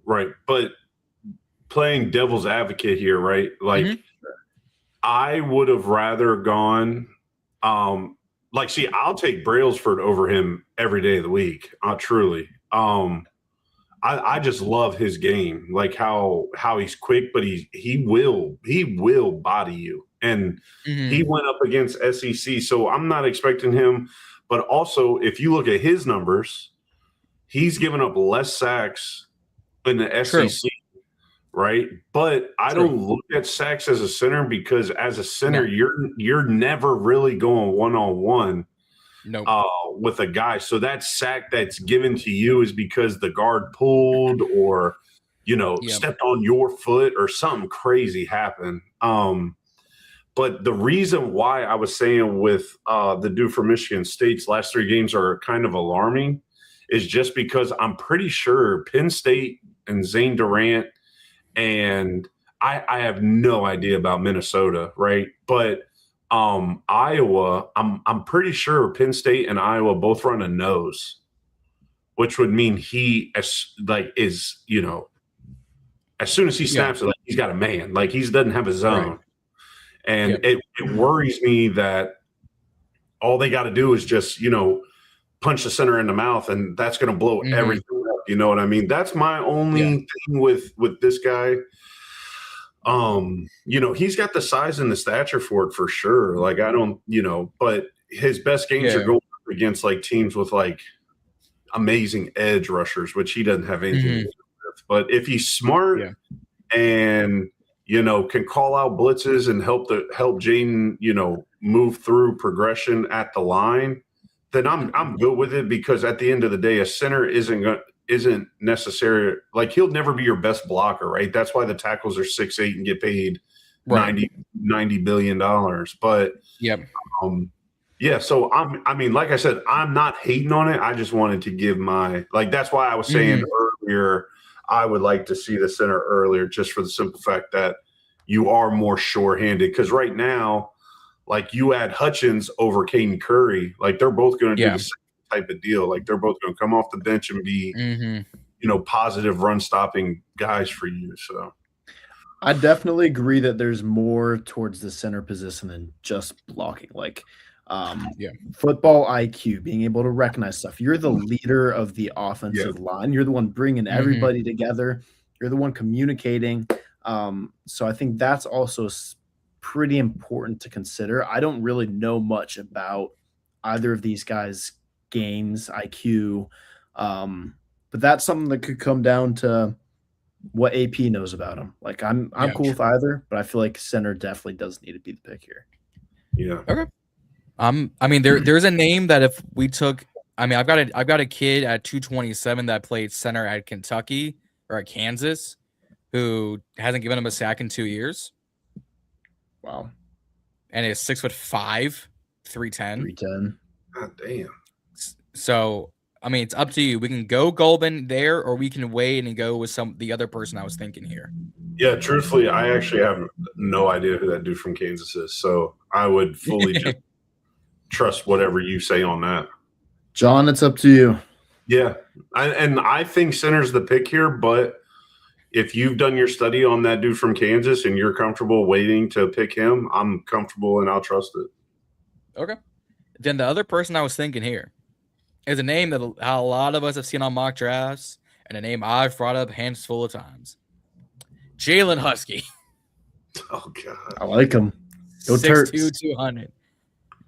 [SPEAKER 3] Right, but playing devil's advocate here, right? Like, I would have rather gone see, I'll take Brailsford over him every day of the week. Truly. I just love his game, like how he's quick, but he will body you. And he went up against SEC, so I'm not expecting him. But also, if you look at his numbers, he's given up less sacks in the SEC, right? But I don't look at sacks as a center because as a center, you're never really going one-on-one with a guy. So that sack that's given to you is because the guard pulled or, stepped on your foot or something crazy happened. But the reason why I was saying with the dude from Michigan State's last 3 games are kind of alarming is just because I'm pretty sure Penn State and Zane Durant and I have no idea about Minnesota, right? But Iowa, I'm pretty sure Penn State and Iowa both run a nose, which would mean he as soon as he snaps it, like he's got a man, like he doesn't have a zone. Right. And it worries me that all they got to do is just, punch the center in the mouth, and that's going to blow everything up. You know what I mean? That's my only thing with this guy. He's got the size and the stature for it for sure. Like, I don't, but his best games are going up against like teams with like amazing edge rushers, which he doesn't have anything to do with. But if he's smart and can call out blitzes and help Jaden, move through progression at the line, then I'm good with it, because at the end of the day, a center isn't necessary. Like, he'll never be your best blocker, right? That's why the tackles are 6'8" and get paid $90 billion. But so like I said, I'm not hating on it. I just wanted to give that's why I was saying earlier, I would like to see the center earlier, just for the simple fact that you are more sure-handed. Because right now, like, you add Hutchins over Caden Curry, like, they're both going to do the same type of deal. Like, they're both going to come off the bench and be, positive run-stopping guys for you. So
[SPEAKER 2] I definitely agree that there's more towards the center position than just blocking. Like, football IQ, being able to recognize stuff. You're the leader of the offensive line. You're the one bringing everybody together. You're the one communicating. So I think that's also pretty important to consider. I don't really know much about either of these guys' games, IQ, but that's something that could come down to what AP knows about him. Like, I'm cool with either, but I feel like center definitely does need to be the pick here.
[SPEAKER 3] Yeah.
[SPEAKER 1] Okay. There's a name that if we took, I've got a kid at 227 that played center at Kentucky or at Kansas who hasn't given him a sack in 2 years.
[SPEAKER 2] Wow.
[SPEAKER 1] And is 6'5", 310.
[SPEAKER 2] 310.
[SPEAKER 3] God damn.
[SPEAKER 1] So, it's up to you. We can go Golden there, or we can wait and go with the other person I was thinking here.
[SPEAKER 3] Yeah, truthfully, I actually have no idea who that dude from Kansas is. So I would fully just trust whatever you say on that.
[SPEAKER 2] John, it's up to you.
[SPEAKER 3] Yeah. I think center's the pick here, but if you've done your study on that dude from Kansas and you're comfortable waiting to pick him, I'm comfortable and I'll trust it.
[SPEAKER 1] Okay. Then the other person I was thinking here is a name that a lot of us have seen on mock drafts and a name I've brought up handful of times. Jalen Husky.
[SPEAKER 3] Oh, God.
[SPEAKER 2] I like him. Go
[SPEAKER 1] 6'2",
[SPEAKER 2] Terps.
[SPEAKER 1] 200.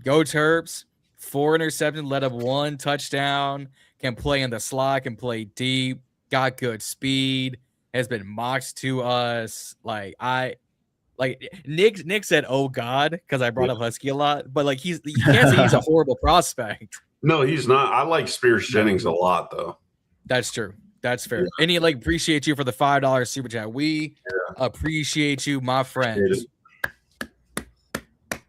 [SPEAKER 1] Go Terps. 4 interceptions, led up 1 touchdown. Can play in the slot, can play deep. Got good speed. Has been mocked to us. Nick said, "Oh God," because I brought up Husky a lot. But like you can't say he's a horrible prospect.
[SPEAKER 3] No, he's not. I like Spears Jennings a lot, though.
[SPEAKER 1] That's true. That's fair. And he appreciate you for the $5 super chat. We appreciate you, my friends.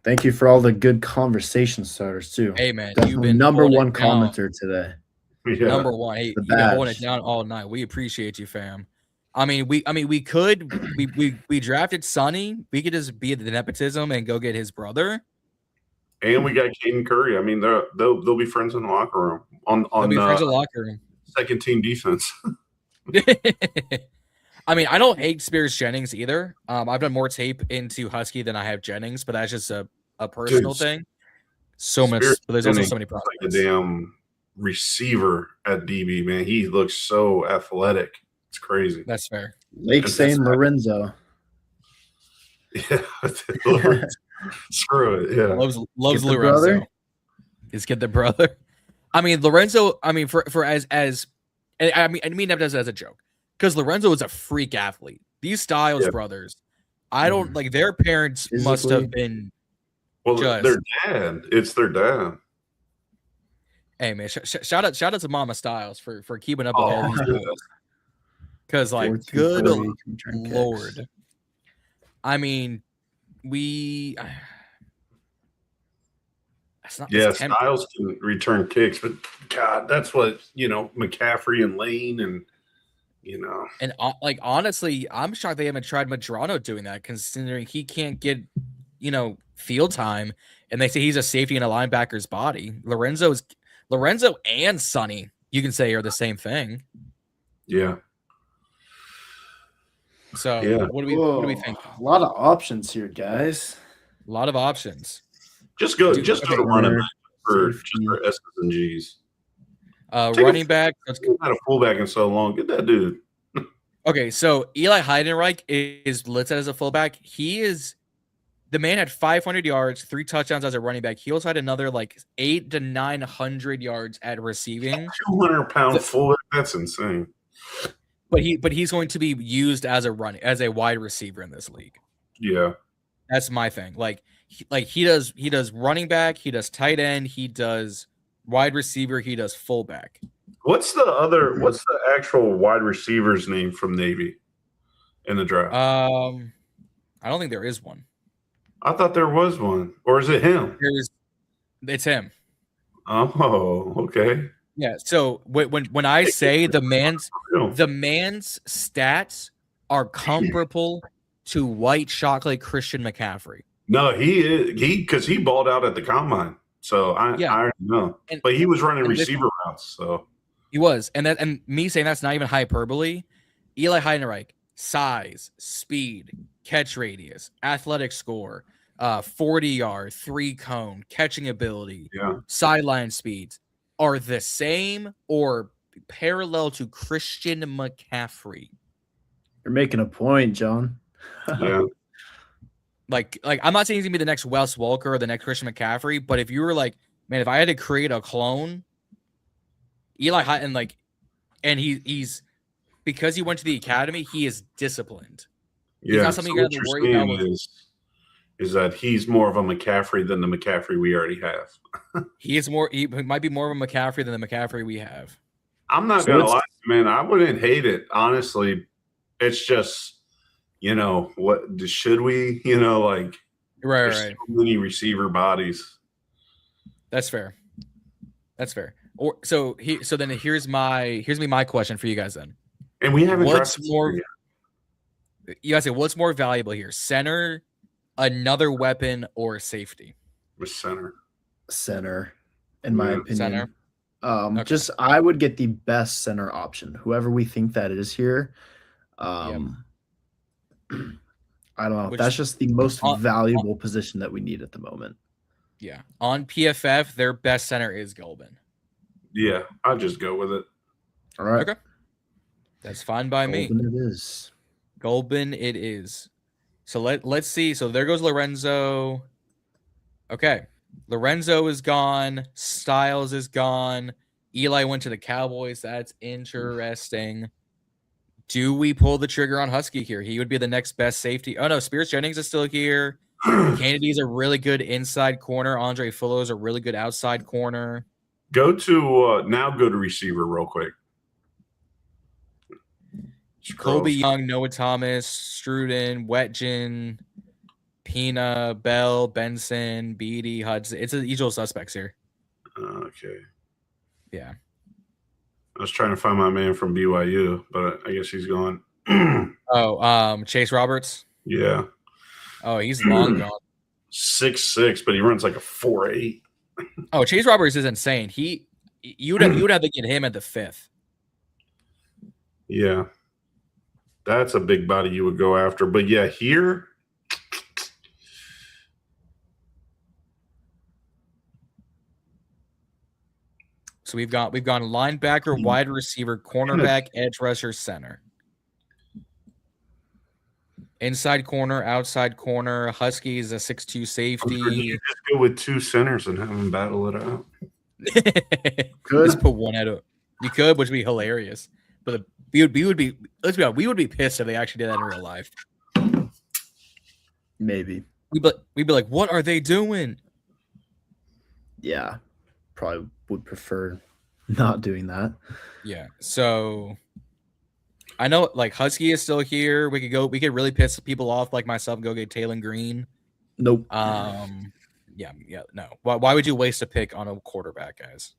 [SPEAKER 2] Thank you for all the good conversation starters too.
[SPEAKER 1] Hey man,
[SPEAKER 2] definitely
[SPEAKER 1] you've been
[SPEAKER 2] number one commenter today.
[SPEAKER 3] Yeah.
[SPEAKER 1] Number one. Hey, you've been holding it down all night. We appreciate you, fam. We drafted Sonny. We could just be the nepotism and go get his brother.
[SPEAKER 3] And we got Caden Curry. I mean, they'll be friends in the locker room.
[SPEAKER 1] They'll be friends in the locker room.
[SPEAKER 3] Second team defense.
[SPEAKER 1] I don't hate Spears Jennings either. I've done more tape into Husky than I have Jennings, but that's just a personal thing. But there's also so many problems.
[SPEAKER 3] Like a damn receiver at DB, man. He looks so athletic. It's crazy.
[SPEAKER 1] That's fair.
[SPEAKER 2] Lake St. Lorenzo.
[SPEAKER 3] Yeah. Screw it. Yeah.
[SPEAKER 1] Loves Lorenzo. Just get the brother. Lorenzo, I mean that as a joke. Because Lorenzo is a freak athlete. These Styles brothers, I don't like their parents must have been
[SPEAKER 3] their dad. It's their dad.
[SPEAKER 1] Hey man, shout out to Mama Styles for keeping up with all these boys. Because good Lord.
[SPEAKER 3] Styles can return kicks, but God, that's what McCaffrey and Lane and
[SPEAKER 1] And honestly, I'm shocked they haven't tried Madrano doing that, considering he can't get field time, and they say he's a safety in a linebacker's body. Lorenzo and Sonny, you can say, are the same thing.
[SPEAKER 3] Yeah.
[SPEAKER 1] So what do we think?
[SPEAKER 2] A lot of options here, guys.
[SPEAKER 1] A lot of options.
[SPEAKER 3] Just go to running back for S's and G's.
[SPEAKER 1] Running back.
[SPEAKER 3] Not a fullback in so long. Get that dude.
[SPEAKER 1] Okay, so Eli Heidenreich is listed as a fullback. The man had 500 yards, 3 touchdowns as a running back. He also had another 800 to 900 yards at receiving.
[SPEAKER 3] 200-pound fullback. That's insane.
[SPEAKER 1] But he's going to be used as a wide receiver in this league.
[SPEAKER 3] Yeah,
[SPEAKER 1] that's my thing. He does running back, he does tight end, he does wide receiver, he does fullback.
[SPEAKER 3] What's the actual wide receiver's name from Navy in the draft?
[SPEAKER 1] I don't think there is one.
[SPEAKER 3] I thought there was one. Or is it him?
[SPEAKER 1] It's him.
[SPEAKER 3] Oh, okay.
[SPEAKER 1] Yeah. So when I say the man's stats are comparable to white chocolate Christian McCaffrey.
[SPEAKER 3] No, because he balled out at the combine. So I already know. But he was running receiver routes. So
[SPEAKER 1] he was, and me saying that's not even hyperbole. Eli Heidenreich, size, speed, catch radius, athletic score, 40-yard, 3-cone, catching ability, sideline speeds are the same or parallel to Christian McCaffrey.
[SPEAKER 2] You're making a point, John.
[SPEAKER 3] Yeah.
[SPEAKER 1] I'm not saying he's gonna be the next Wes Welker or the next Christian McCaffrey, but if you were if I had to create a clone, Eli Hutton, and he's because he went to the academy, he is disciplined.
[SPEAKER 3] Yeah,
[SPEAKER 1] he's not something you got to worry about.
[SPEAKER 3] Is that he's more of a McCaffrey than the McCaffrey we already have?
[SPEAKER 1] He might be more of a McCaffrey than the McCaffrey we have.
[SPEAKER 3] I'm not gonna lie, man. I wouldn't hate it, honestly. It's just. What should we?
[SPEAKER 1] Right.
[SPEAKER 3] So many receiver bodies.
[SPEAKER 1] That's fair. So then here's my question for you guys then.
[SPEAKER 3] And we haven't.
[SPEAKER 1] What's more? You guys say what's more valuable here? Center, another weapon, or safety?
[SPEAKER 3] With
[SPEAKER 2] Center, in my opinion.
[SPEAKER 1] Center.
[SPEAKER 2] I would get the best center option, whoever we think that is here. I don't know. That's just the most valuable position that we need at the moment.
[SPEAKER 1] Yeah. On PFF, their best center is Gulbin.
[SPEAKER 3] Yeah, I'll just go with it.
[SPEAKER 2] All right.
[SPEAKER 1] Okay. That's fine by me.
[SPEAKER 2] Gulbin it is.
[SPEAKER 1] Gulbin it is. So let's see. So there goes Lorenzo. Okay. Lorenzo is gone. Styles is gone. Eli went to the Cowboys. That's interesting. Do we pull the trigger on Husky here? He would be the next best safety. Oh, no. Spears Jennings is still here. Kennedy's a really good inside corner. Andre Fullo is a really good outside corner.
[SPEAKER 3] Go to receiver real quick.
[SPEAKER 1] Colby Young, Noah Thomas, Struden, Wetjen, Pina, Bell, Benson, Beatty, Hudson. It's the usual suspects here.
[SPEAKER 3] Okay.
[SPEAKER 1] Yeah.
[SPEAKER 3] I was trying to find my man from BYU, but I guess he's gone.
[SPEAKER 1] Chase Roberts.
[SPEAKER 3] Yeah.
[SPEAKER 1] Oh, he's long gone.
[SPEAKER 3] 6'6", but he runs like a 4'8".
[SPEAKER 1] Oh, Chase Roberts is insane. You would have to get him at the 5th.
[SPEAKER 3] Yeah. That's a big body you would go after. But yeah, here.
[SPEAKER 1] So we've gone linebacker, wide receiver, cornerback, edge rusher, center. Inside corner, outside corner. Husky is a 6'2" safety.
[SPEAKER 3] You just go with 2 centers and have them battle it out.
[SPEAKER 1] Just put one out of. You could, which would be hilarious. But we would be. Let's be honest. We would be pissed if they actually did that in real life.
[SPEAKER 2] Maybe.
[SPEAKER 1] We'd be like, what are they doing?
[SPEAKER 2] Yeah, probably would prefer not doing that.
[SPEAKER 1] Yeah. So I know like Husky is still here. We could really piss people off like myself and go get Taylor Green.
[SPEAKER 2] Nope.
[SPEAKER 1] Yeah, no. Why would you waste a pick on a quarterback, guys?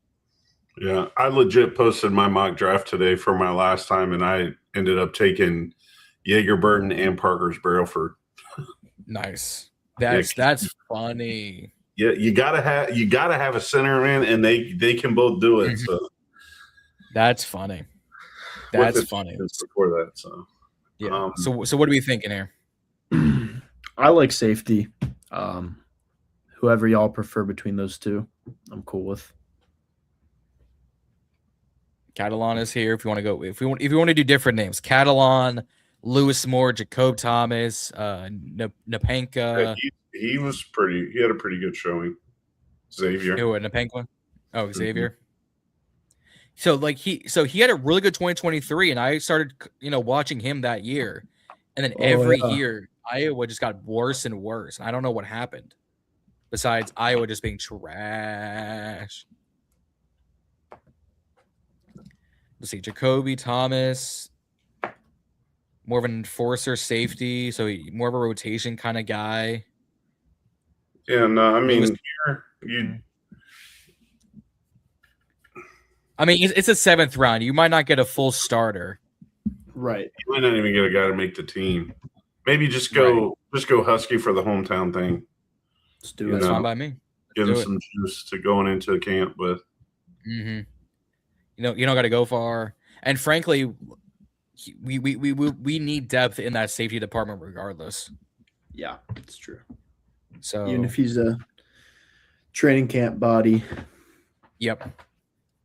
[SPEAKER 3] Yeah, I legit posted my mock draft today for my last time, and I ended up taking Jaeger Burton and Parker's Brailford.
[SPEAKER 1] Nice. That's funny.
[SPEAKER 3] Yeah, you gotta have a center in, and they can both do it. So
[SPEAKER 1] that's funny. That's funny.
[SPEAKER 3] Before that, so
[SPEAKER 1] yeah. So what are we thinking here?
[SPEAKER 2] I like safety. Whoever y'all prefer between those two, I'm cool with.
[SPEAKER 1] Catalan is here. If you want to go, if you want to do different names, Catalan, Lewis Moore, Jacob Thomas, Napenka.
[SPEAKER 3] He was pretty. He had a pretty good showing. Xavier.
[SPEAKER 1] Who? Napenka. Oh, Xavier. So he had a really good 2023, and I started watching him that year, and then every year Iowa just got worse and worse. I don't know what happened. Besides Iowa just being trash. Let's see, Jacoby Thomas, more of an enforcer safety, so more of a rotation kind of guy.
[SPEAKER 3] Yeah, no, I mean,
[SPEAKER 1] it's a 7th round. You might not get a full starter.
[SPEAKER 2] Right.
[SPEAKER 3] You might not even get a guy to make the team. Maybe just go Husky for the hometown thing.
[SPEAKER 2] Let's do it.
[SPEAKER 1] That's fine by me.
[SPEAKER 3] Give him some juice to going into the camp with.
[SPEAKER 1] Mm-hmm. You don't got to go far. And frankly, we need depth in that safety department regardless.
[SPEAKER 2] Yeah, it's true.
[SPEAKER 1] So
[SPEAKER 2] even if he's a training camp body.
[SPEAKER 1] Yep.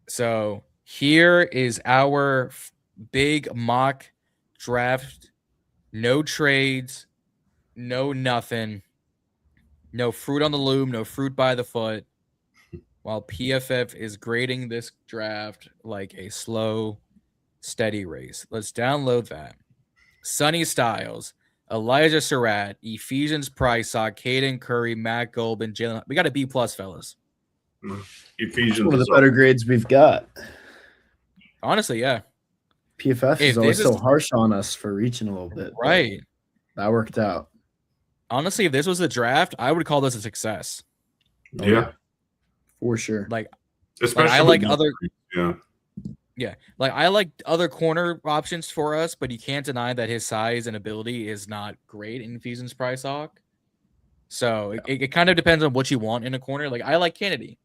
[SPEAKER 1] So here is our big mock draft. No trades, no nothing. No fruit on the loom, no fruit by the foot. While PFF is grading this draft like a slow, steady race. Let's download that. Sonny Styles, Elijah Surratt, Ephesians Prysock, Caden Curry, Matt Golbin, Jalen. We got a B+, fellas.
[SPEAKER 3] Ephesians.
[SPEAKER 2] One of the better grades we've got.
[SPEAKER 1] Honestly, yeah.
[SPEAKER 2] PFF is always so harsh on us for reaching a little bit.
[SPEAKER 1] Right.
[SPEAKER 2] That worked out.
[SPEAKER 1] Honestly, if this was the draft, I would call this a success.
[SPEAKER 3] Yeah.
[SPEAKER 2] For sure.
[SPEAKER 3] Especially
[SPEAKER 1] I like other.
[SPEAKER 3] Yeah.
[SPEAKER 1] Yeah. I like other corner options for us, but you can't deny that his size and ability is not great in Ephesians Prysock. So it kind of depends on what you want in a corner. I like Kennedy,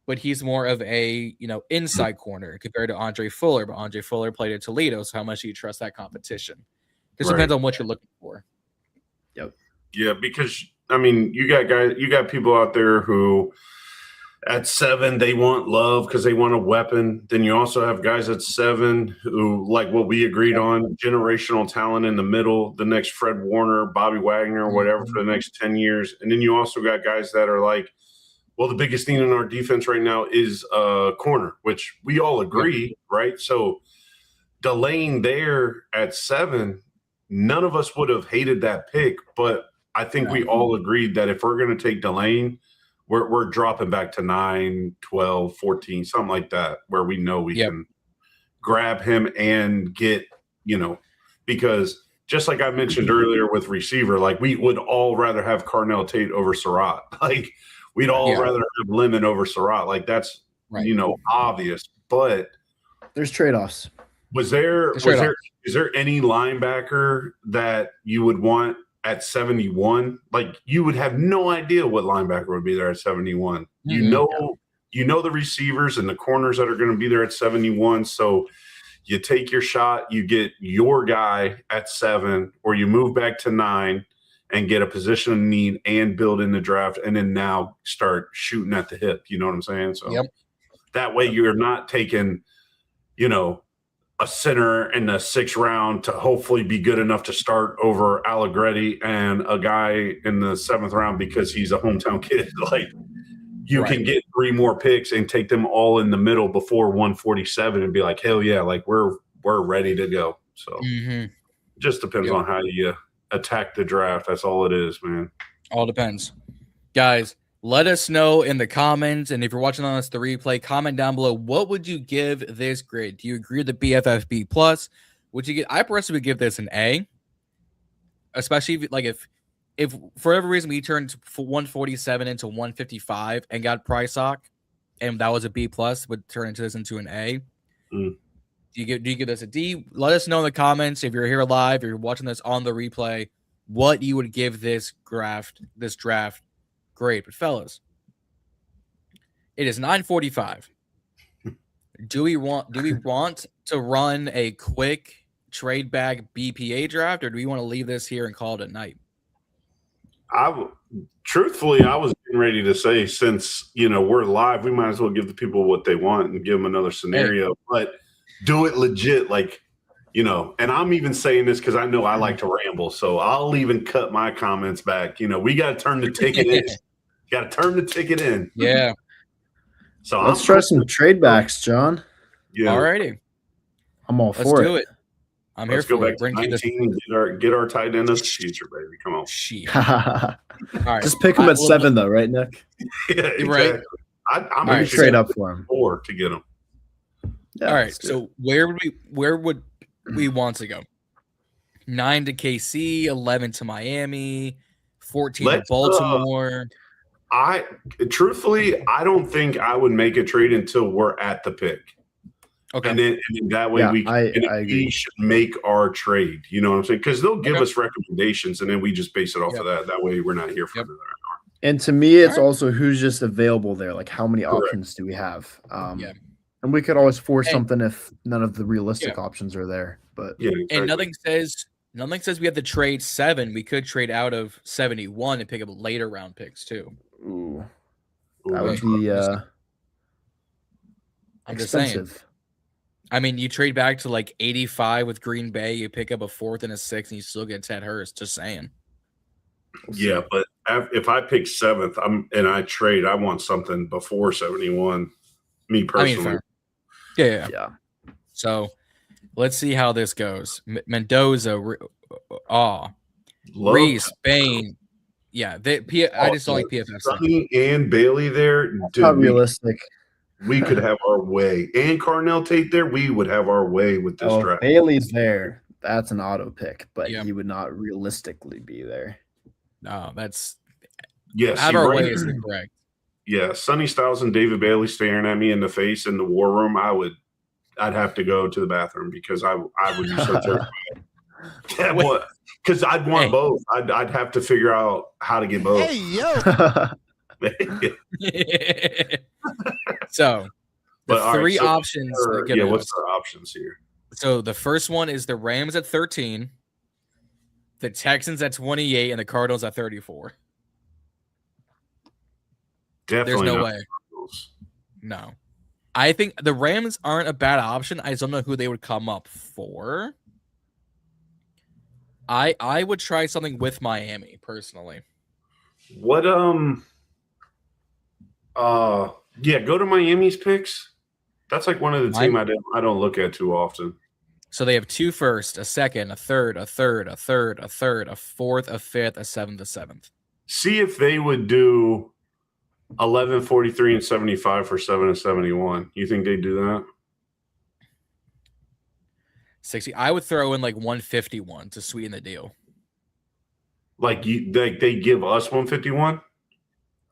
[SPEAKER 1] but he's more of a, inside corner compared to Andre Fuller. But Andre Fuller played at Toledo, so how much do you trust that competition? Just depends on what you're looking for.
[SPEAKER 2] Yep.
[SPEAKER 3] Yeah, because I mean, you got people out there who at 7 they want Love because they want a weapon. Then you also have guys at 7 who, like what we agreed on, generational talent in the middle, the next Fred Warner, Bobby Wagner, or whatever for the next 10 years. And then you also got guys that are like, well, the biggest thing in our defense right now is corner, which we all agree, right? So Delane there at 7, none of us would have hated that pick, but I think we all agreed that if we're going to take Delane, we're dropping back to 9, 12, 14, something like that, where we know we can grab him and get, because just like I mentioned earlier with receiver, like we would all rather have Carnell Tate over Surratt. Like we'd all rather have Lemon over Surratt. Like that's, obvious, but
[SPEAKER 2] there's trade-offs.
[SPEAKER 3] Is there any linebacker that you would want at 71? Like you would have no idea what linebacker would be there at 71. You know the receivers and the corners that are going to be there at 71. So you take your shot, you get your guy at 7, or you move back to 9 and get a position of need and build in the draft, and then now start shooting at the hip. You know what I'm saying? So that way you're not taking, a center in the 6th round to hopefully be good enough to start over Allegretti and a guy in the 7th round because he's a hometown kid. Like you can get 3 more picks and take them all in the middle before 147 and be like, hell yeah, like we're ready to go. So it just depends on how you attack the draft. That's all it is, man.
[SPEAKER 1] All depends. Guys, let us know in the comments, and if you're watching on this the replay, comment down below, what would you give this grade? Do you agree with the BFFB plus? Would you get? I personally would give this an A, especially if for every reason we turned 147 into 155 and got Price Hawk, and that was a B plus, would turn into an A. Do you give this a D? Let us know in the comments if you're here live, if you're watching this on the replay, what you would give this draft grade. But fellas, it is 9:45. Do we want to run a quick trade bag BPA draft, or do we want to leave this here and call it a night?
[SPEAKER 3] Truthfully, I was getting ready to say, since we're live, we might as well give the people what they want and give them another scenario, but do it legit, like and I'm even saying this because I know I like to ramble, so I'll even cut my comments back. We got to turn the ticket in. Got to turn the ticket in.
[SPEAKER 1] Yeah.
[SPEAKER 2] So let's try some trade backs, John.
[SPEAKER 3] Yeah.
[SPEAKER 1] Alrighty.
[SPEAKER 2] I'm all for it.
[SPEAKER 1] Let's do it.
[SPEAKER 3] Let's go back to 19 and get our tight end of the future, baby. Come on.
[SPEAKER 1] All right.
[SPEAKER 2] Just pick him at 7, though, right, Nick?
[SPEAKER 3] Yeah, exactly.
[SPEAKER 1] Right.
[SPEAKER 2] I'm going to trade up for him.
[SPEAKER 3] 4 to get him.
[SPEAKER 1] Yeah, all right. So where would we want to go? 9 to KC, 11 to Miami, 14 to Baltimore.
[SPEAKER 3] Truthfully, I don't think I would make a trade until we're at the pick. Okay. And then that way we should make our trade. You know what I'm saying? Because they'll give us recommendations, and then we just base it off of that. That way we're not here for another hour.
[SPEAKER 2] And to me, it's also who's just available there. Like, how many options do we have? And we could always force something if none of the realistic options are there. But
[SPEAKER 1] and nothing says we have to trade 7. We could trade out of 71 and pick up later round picks too.
[SPEAKER 2] Ooh, that would be
[SPEAKER 1] I'm just saying. I mean, you trade back to like 85 with Green Bay, you pick up a 4th and a 6th, and you still get Ted Hurst. Just saying.
[SPEAKER 3] Yeah, but if I pick 7th, and I trade, I want something before 71. Me personally.
[SPEAKER 1] Yeah. So let's see how this goes. Mendoza, Reese, Bain. Yeah, I just don't like PFF.
[SPEAKER 3] Sonny and Bailey there.
[SPEAKER 2] Not realistic.
[SPEAKER 3] We could have our way. And Carnell Tate there, we would have our way with this draft.
[SPEAKER 2] Bailey's there. That's an auto pick, but he would not realistically be there.
[SPEAKER 1] No, that's
[SPEAKER 3] have
[SPEAKER 1] our way is correct.
[SPEAKER 3] Yeah, Sonny Styles and David Bailey staring at me in the face in the war room, I'd have to go to the bathroom because I would be so terrified. Because I'd want both. I'd have to figure out how to get both.
[SPEAKER 4] Hey, yo.
[SPEAKER 1] So, the three options.
[SPEAKER 3] What's our options here?
[SPEAKER 1] So, the first one is the Rams at 13, the Texans at 28 and the Cardinals at 34.
[SPEAKER 3] Definitely
[SPEAKER 1] There's no way. No. I think the Rams aren't a bad option. I just don't know who they would come up for. I would try something with Miami personally.
[SPEAKER 3] What yeah, go to Miami's picks. That's like one of the team I don't look at too often.
[SPEAKER 1] So they have 2 firsts, a second, a third, a third, a third, a third, a fourth, a fifth, a seventh, a seventh.
[SPEAKER 3] See if they would do 11, 43, and 75 for 7 and 71. You think they'd do that?
[SPEAKER 1] 60. I would throw in like 151 to sweeten the deal.
[SPEAKER 3] Like they give us 151?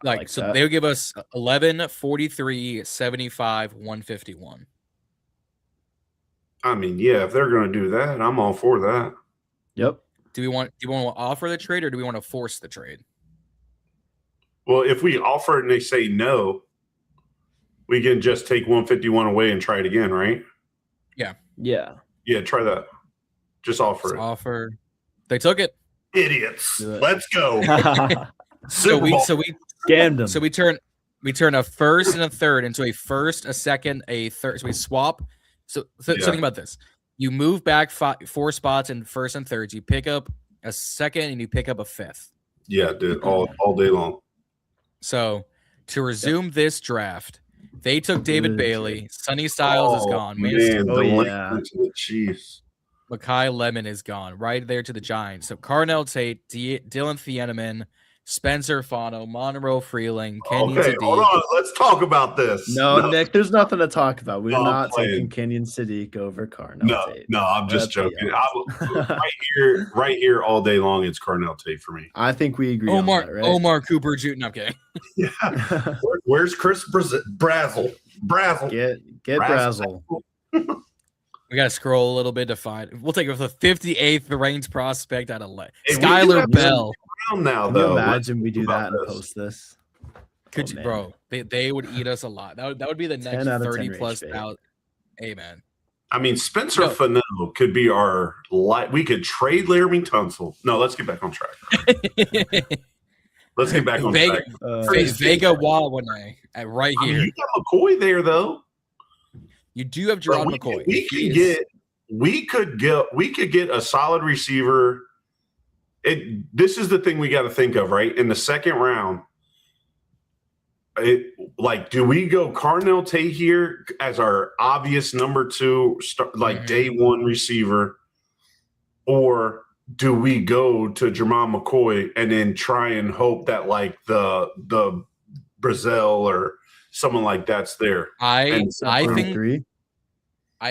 [SPEAKER 1] Like so that. They would give us 11, 43, 75, 151.
[SPEAKER 3] I mean, yeah, if they're going to do that, I'm all for that.
[SPEAKER 2] Yep.
[SPEAKER 1] Do you want to offer the trade or do we want to force the trade?
[SPEAKER 3] Well, if we offer it and they say no, we can just take 151 away and try it again, right?
[SPEAKER 1] Yeah.
[SPEAKER 2] Yeah.
[SPEAKER 3] Yeah, try that. Just offer it.
[SPEAKER 1] Offer. They took it.
[SPEAKER 3] Idiots. Let's go.
[SPEAKER 1] So we
[SPEAKER 2] scammed them.
[SPEAKER 1] So we turn a first and a third into a first, a second, a third. So we swap. So think about this. You move back 4 spots in first and thirds. You pick up a second and you pick up a fifth.
[SPEAKER 3] Yeah, dude, all day long.
[SPEAKER 1] So to resume this draft, they took David Bailey. Sonny Styles is gone.
[SPEAKER 3] To the Chiefs.
[SPEAKER 1] Makai Lemon is gone. Right there to the Giants. So Carnell Tate, Dylan Thieneman, Spencer Fano, Monroe Freeling, Kenyon Sadiq.
[SPEAKER 3] Hold on. Let's talk about this.
[SPEAKER 2] No, Nick, there's nothing to talk about. We're not taking Kenyon Sadiq over Carnell Tate.
[SPEAKER 3] No, I'm just joking. Right here all day long, it's Carnell Tate for me.
[SPEAKER 2] I think we agree on that, right?
[SPEAKER 1] Omar Cooper Jr. No, I'm kidding.
[SPEAKER 3] Yeah. Where's Chris Brazzle?
[SPEAKER 2] Get Brazzle.
[SPEAKER 1] We got to scroll a little bit to find. We'll take it with the 58th ranked prospect out of Skylar Bell.
[SPEAKER 2] Now, though. Can you imagine we do that and post this?
[SPEAKER 1] Could you, bro? They would eat us a lot. That would be the next 30 plus out. Hey, man.
[SPEAKER 3] I mean, Spencer Fano could be our we could trade Laramie Tunsil. No, let's get back on track. Let's get back on track.
[SPEAKER 1] Vega Wawane right here.
[SPEAKER 3] You got McCoy there though.
[SPEAKER 1] You do have Gerard McCoy.
[SPEAKER 3] We could get a solid receiver. This is the thing we got to think of, right? In the second round, do we go Carnell Tate here as our obvious number 2, day 1 receiver, or do we go to Jermon McCoy and then try and hope that the Brazil or someone like that's there?
[SPEAKER 1] I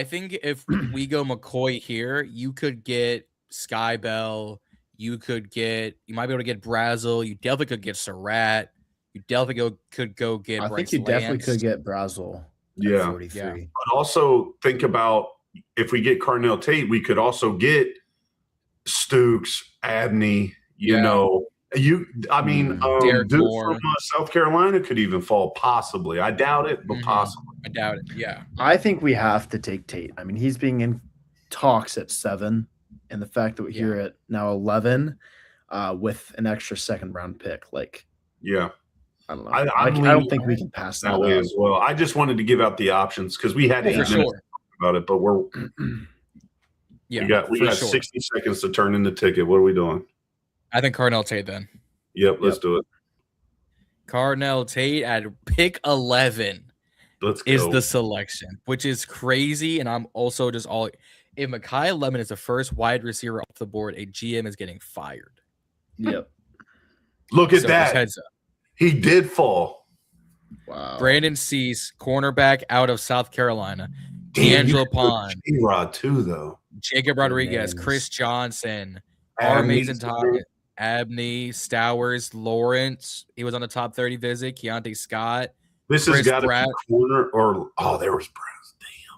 [SPEAKER 1] think if we go McCoy here, you could get Sky Bell. You might be able to get Brazzle. You definitely could get Surratt. You definitely could go get
[SPEAKER 2] I think you definitely could get Brazzle.
[SPEAKER 3] Yeah.
[SPEAKER 2] 43.
[SPEAKER 3] Yeah. But also think about if we get Carnell Tate, we could also get Stooks, Abney, dude from South Carolina could even fall possibly. I doubt it, but possibly.
[SPEAKER 1] I doubt it. Yeah.
[SPEAKER 2] I think we have to take Tate. I mean, he's being in talks at 7. And the fact that we're here at now 11 with an extra second round pick, I don't know. I don't think we can pass that
[SPEAKER 3] way as well. I just wanted to give out the options because we had 8 minutes to talk about it, but we got 60 seconds to turn in the ticket. What are we doing?
[SPEAKER 1] I think Carnell Tate then.
[SPEAKER 3] Yep, let's do it.
[SPEAKER 1] Carnell Tate at pick 11 is the selection, which is crazy. And I'm also just if Makai Lemon is the first wide receiver off the board, a GM is getting fired.
[SPEAKER 2] Yep.
[SPEAKER 3] Look at that. He did fall.
[SPEAKER 2] Wow.
[SPEAKER 1] Brandon Cease, cornerback out of South Carolina. D'Angelo Pond.
[SPEAKER 3] J-Rod too, though.
[SPEAKER 1] Jacob Rodriguez, Chris Johnson, Amazing Talk, Abney, Stowers, Lawrence. He was on the top 30 visit. Keontae Scott.
[SPEAKER 3] This has got to be corner or there was Brad.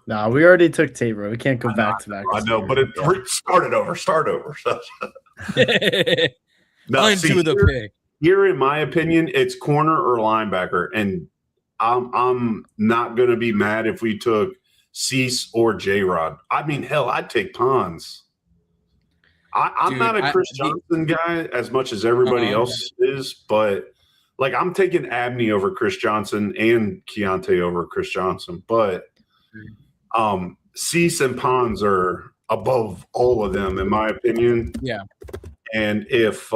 [SPEAKER 2] No, we already took Tate, bro. We can't go back to back.
[SPEAKER 3] I know, but it start over.
[SPEAKER 1] Undo the pick.
[SPEAKER 3] Here, in my opinion, it's corner or linebacker, and I'm not going to be mad if we took Cease or J-Rod. I mean, hell, I'd take Pons. I'm
[SPEAKER 1] Dude,
[SPEAKER 3] not a Chris Johnson guy as much as everybody else is, but like I'm taking Abney over Chris Johnson and Keontae over Chris Johnson. But Cease and Pons are above all of them, in my opinion.
[SPEAKER 1] Yeah.
[SPEAKER 3] And if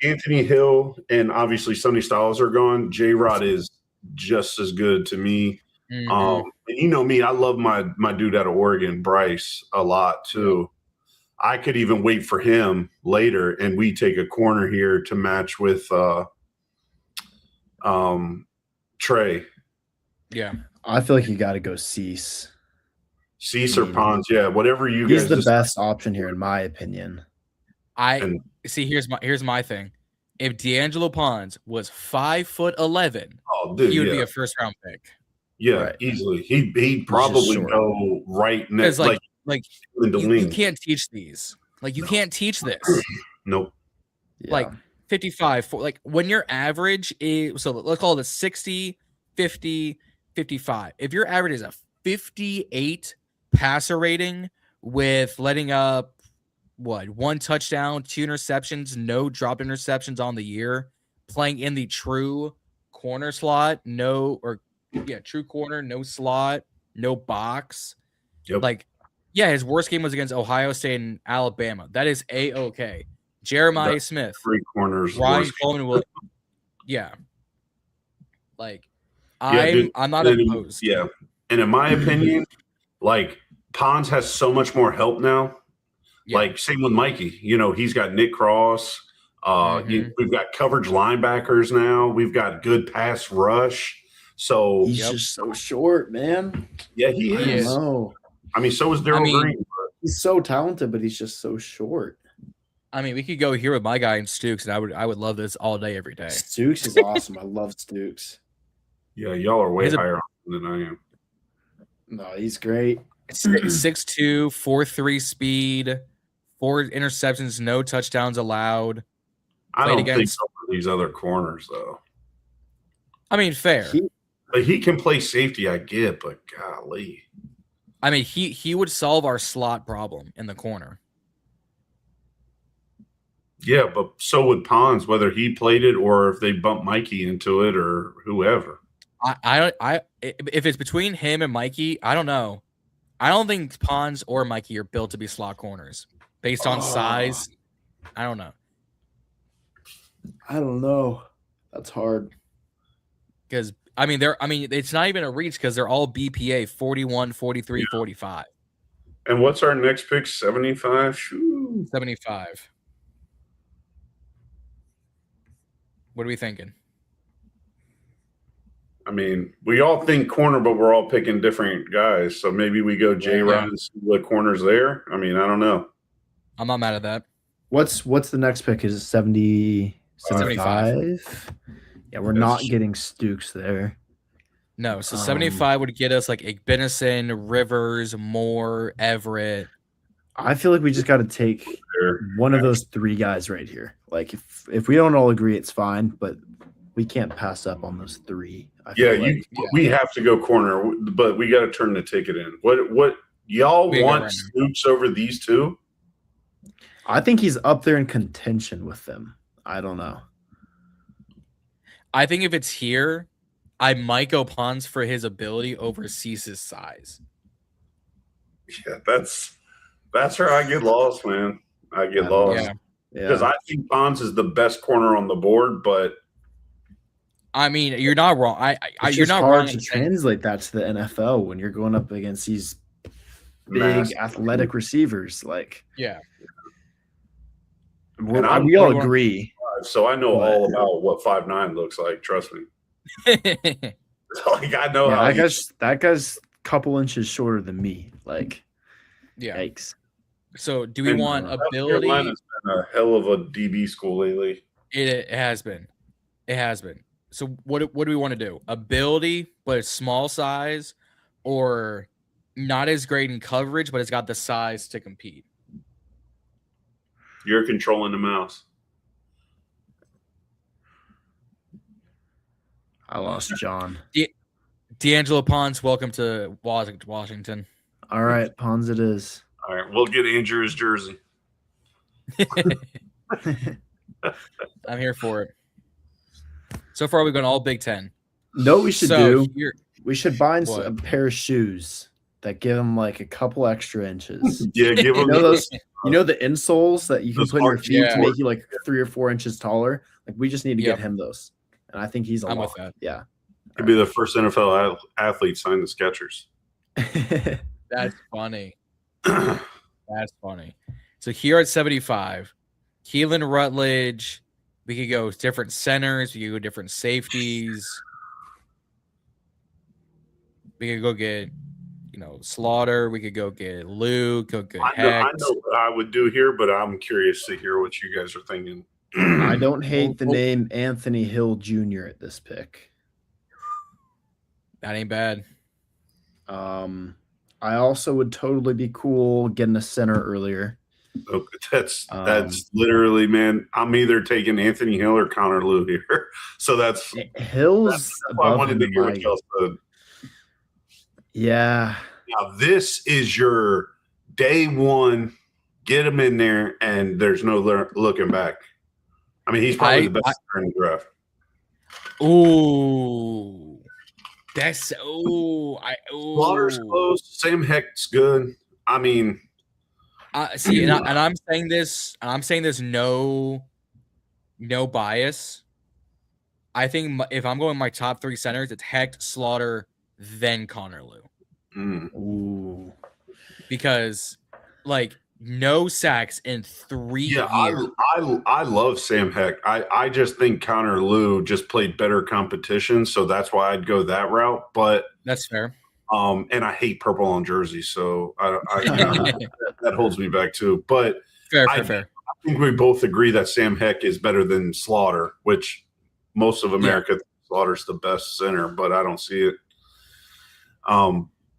[SPEAKER 3] Anthony Hill and obviously Sonny Styles are gone, J-Rod is just as good to me. And you know me, I love my dude out of Oregon, Bryce, a lot too. I could even wait for him later, and we take a corner here to match with Trey.
[SPEAKER 1] Yeah,
[SPEAKER 2] I feel like you got to go Cease.
[SPEAKER 3] Cease or Pons, yeah, whatever you
[SPEAKER 2] He's
[SPEAKER 3] guys.
[SPEAKER 2] the best option here, in my opinion.
[SPEAKER 1] See. Here's my thing. If D'Angelo Pons was 5'11", he would be a first round pick.
[SPEAKER 3] Yeah, right. Easily. He'd probably go right next.
[SPEAKER 1] Like you can't teach these. Like you can't teach this.
[SPEAKER 3] Nope.
[SPEAKER 2] Yeah.
[SPEAKER 1] Like 55. Like when your average is, so let's call it a 60, 50, 55. If your average is a 58 passer rating with letting up one touchdown, 2 interceptions, no drop interceptions on the year, playing in the true corner slot, true corner, no slot, no box.
[SPEAKER 3] Yep.
[SPEAKER 1] Like, yeah, his worst game was against Ohio State and Alabama. That is A-OK. Jeremiah Smith,
[SPEAKER 3] 3 corners,
[SPEAKER 1] Ryan Coleman will. Yeah. Like, I'm not opposed.
[SPEAKER 3] Yeah. And in my opinion, like, Pons has so much more help now. Yeah. Like, same with Mikey. You know, he's got Nick Cross. We've got coverage linebackers now. We've got good pass rush. So
[SPEAKER 2] he's just so short, man.
[SPEAKER 3] Yeah, he is. I mean, so is Darryl Green. But
[SPEAKER 2] he's so talented, but he's just so short.
[SPEAKER 1] I mean, we could go here with my guy in Stooks, and I would love this all day, every day.
[SPEAKER 2] Stooks is awesome. I love Stooks.
[SPEAKER 3] Yeah, y'all are way higher than I am.
[SPEAKER 2] No, he's great.
[SPEAKER 1] 6'2", 4.3 speed, 4 interceptions, no touchdowns allowed.
[SPEAKER 3] I don't think so for these other corners, though.
[SPEAKER 1] I mean, fair.
[SPEAKER 3] He can play safety, I get, but golly.
[SPEAKER 1] I mean, he would solve our slot problem in the corner.
[SPEAKER 3] Yeah, but so would Pons, whether he played it or if they bump Mikey into it or whoever.
[SPEAKER 1] If it's between him and Mikey, I don't know. I don't think Pons or Mikey are built to be slot corners based on size. I don't know.
[SPEAKER 2] That's hard.
[SPEAKER 1] Because it's not even a reach because they're all BPA 41, 43, 45.
[SPEAKER 3] And what's our next pick? 75? Shoo.
[SPEAKER 1] 75. What are we thinking?
[SPEAKER 3] I mean, we all think corner, but we're all picking different guys. So maybe we go J-Rod and see what corner's there. I mean, I don't know.
[SPEAKER 1] I'm not mad at that.
[SPEAKER 2] What's the next pick? Is it 75? Yeah, we're not getting Stooks there.
[SPEAKER 1] No, so 75 would get us like Igbenison, Rivers, Moore, Everett.
[SPEAKER 2] I feel like we just got to take one of those 3 guys right here. Like if we don't all agree, it's fine, but we can't pass up on those 3.
[SPEAKER 3] We have to go corner, but we got to turn the ticket in. What y'all want Stooks over these 2?
[SPEAKER 2] I think he's up there in contention with them. I don't know.
[SPEAKER 1] I think if it's here, I might go Pons for his ability over Cease's size.
[SPEAKER 3] Yeah, that's where I get lost, man. I get lost. Because I think Pons is the best corner on the board, but
[SPEAKER 1] I mean, you're not wrong. You're not
[SPEAKER 2] hard
[SPEAKER 1] wrong
[SPEAKER 2] to translate that to the NFL when you're going up against these big athletic receivers. Like, we all agree.
[SPEAKER 3] So I know all about what 5'9" looks like. Trust me. Like I know how
[SPEAKER 2] that guy's a couple inches shorter than me. Like, yikes.
[SPEAKER 1] So, do we want ability?
[SPEAKER 3] Carolina's been a hell of a DB school lately.
[SPEAKER 1] It has been. It has been. So, what do we want to do? Ability, but it's small size, or not as great in coverage, but it's got the size to compete?
[SPEAKER 3] You're controlling the mouse.
[SPEAKER 2] I lost John.
[SPEAKER 1] D'Angelo Pons, welcome to Washington.
[SPEAKER 2] All right, Pons it is.
[SPEAKER 3] All right, we'll get Andrew's jersey.
[SPEAKER 1] I'm here for it. So far, we've gone all Big Ten.
[SPEAKER 2] No, we should do.
[SPEAKER 1] Here,
[SPEAKER 2] we should buy
[SPEAKER 1] what?
[SPEAKER 2] a pair of shoes that give them like a couple extra inches.
[SPEAKER 3] Yeah, give them
[SPEAKER 2] those. You know the insoles that you can put in your feet to
[SPEAKER 1] yeah.
[SPEAKER 2] make you like 3 or 4 inches taller. Like we just need to get him those, and I think he's a
[SPEAKER 1] I'm
[SPEAKER 2] lot.
[SPEAKER 1] with that.
[SPEAKER 2] Yeah,
[SPEAKER 3] He'd be the first NFL athlete signed the Skechers.
[SPEAKER 1] That's funny. That's funny. So here at 75, Keelan Rutledge. We could go different centers. We could go different safeties. We could go get, Slaughter. We could go get Luke. Go get Hecht.
[SPEAKER 3] I know what I would do here, but I'm curious to hear what you guys are thinking.
[SPEAKER 2] I don't hate the name Anthony Hill Jr. at this pick.
[SPEAKER 1] That ain't bad.
[SPEAKER 2] I also would totally be cool getting a center earlier.
[SPEAKER 3] Okay, that's literally, man. I'm either taking Anthony Hill or Connor Lew here. So that's
[SPEAKER 2] Hill's.
[SPEAKER 3] Why I wanted to hear what y'all said.
[SPEAKER 2] Yeah.
[SPEAKER 3] Now this is your day one. Get him in there, and there's no looking back. I mean, he's probably the best in the draft.
[SPEAKER 1] Ooh, that's
[SPEAKER 3] Slaughter's close. Sam Hecht's good. I mean.
[SPEAKER 1] See, and I'm saying this. No bias. I think if I'm going my top 3 centers, it's Hecht, Slaughter, then Connor Lew.
[SPEAKER 2] Ooh,
[SPEAKER 1] because no sacks in 3 years.
[SPEAKER 3] I love Sam Hecht. I just think Connor Lew just played better competition, so that's why I'd go that route. But
[SPEAKER 1] that's fair.
[SPEAKER 3] And I hate purple on jerseys, so that holds me back too. But
[SPEAKER 1] fair.
[SPEAKER 3] I think we both agree that Sam Hecht is better than Slaughter, which most of America thinks Slaughter's the best center, but I don't see it.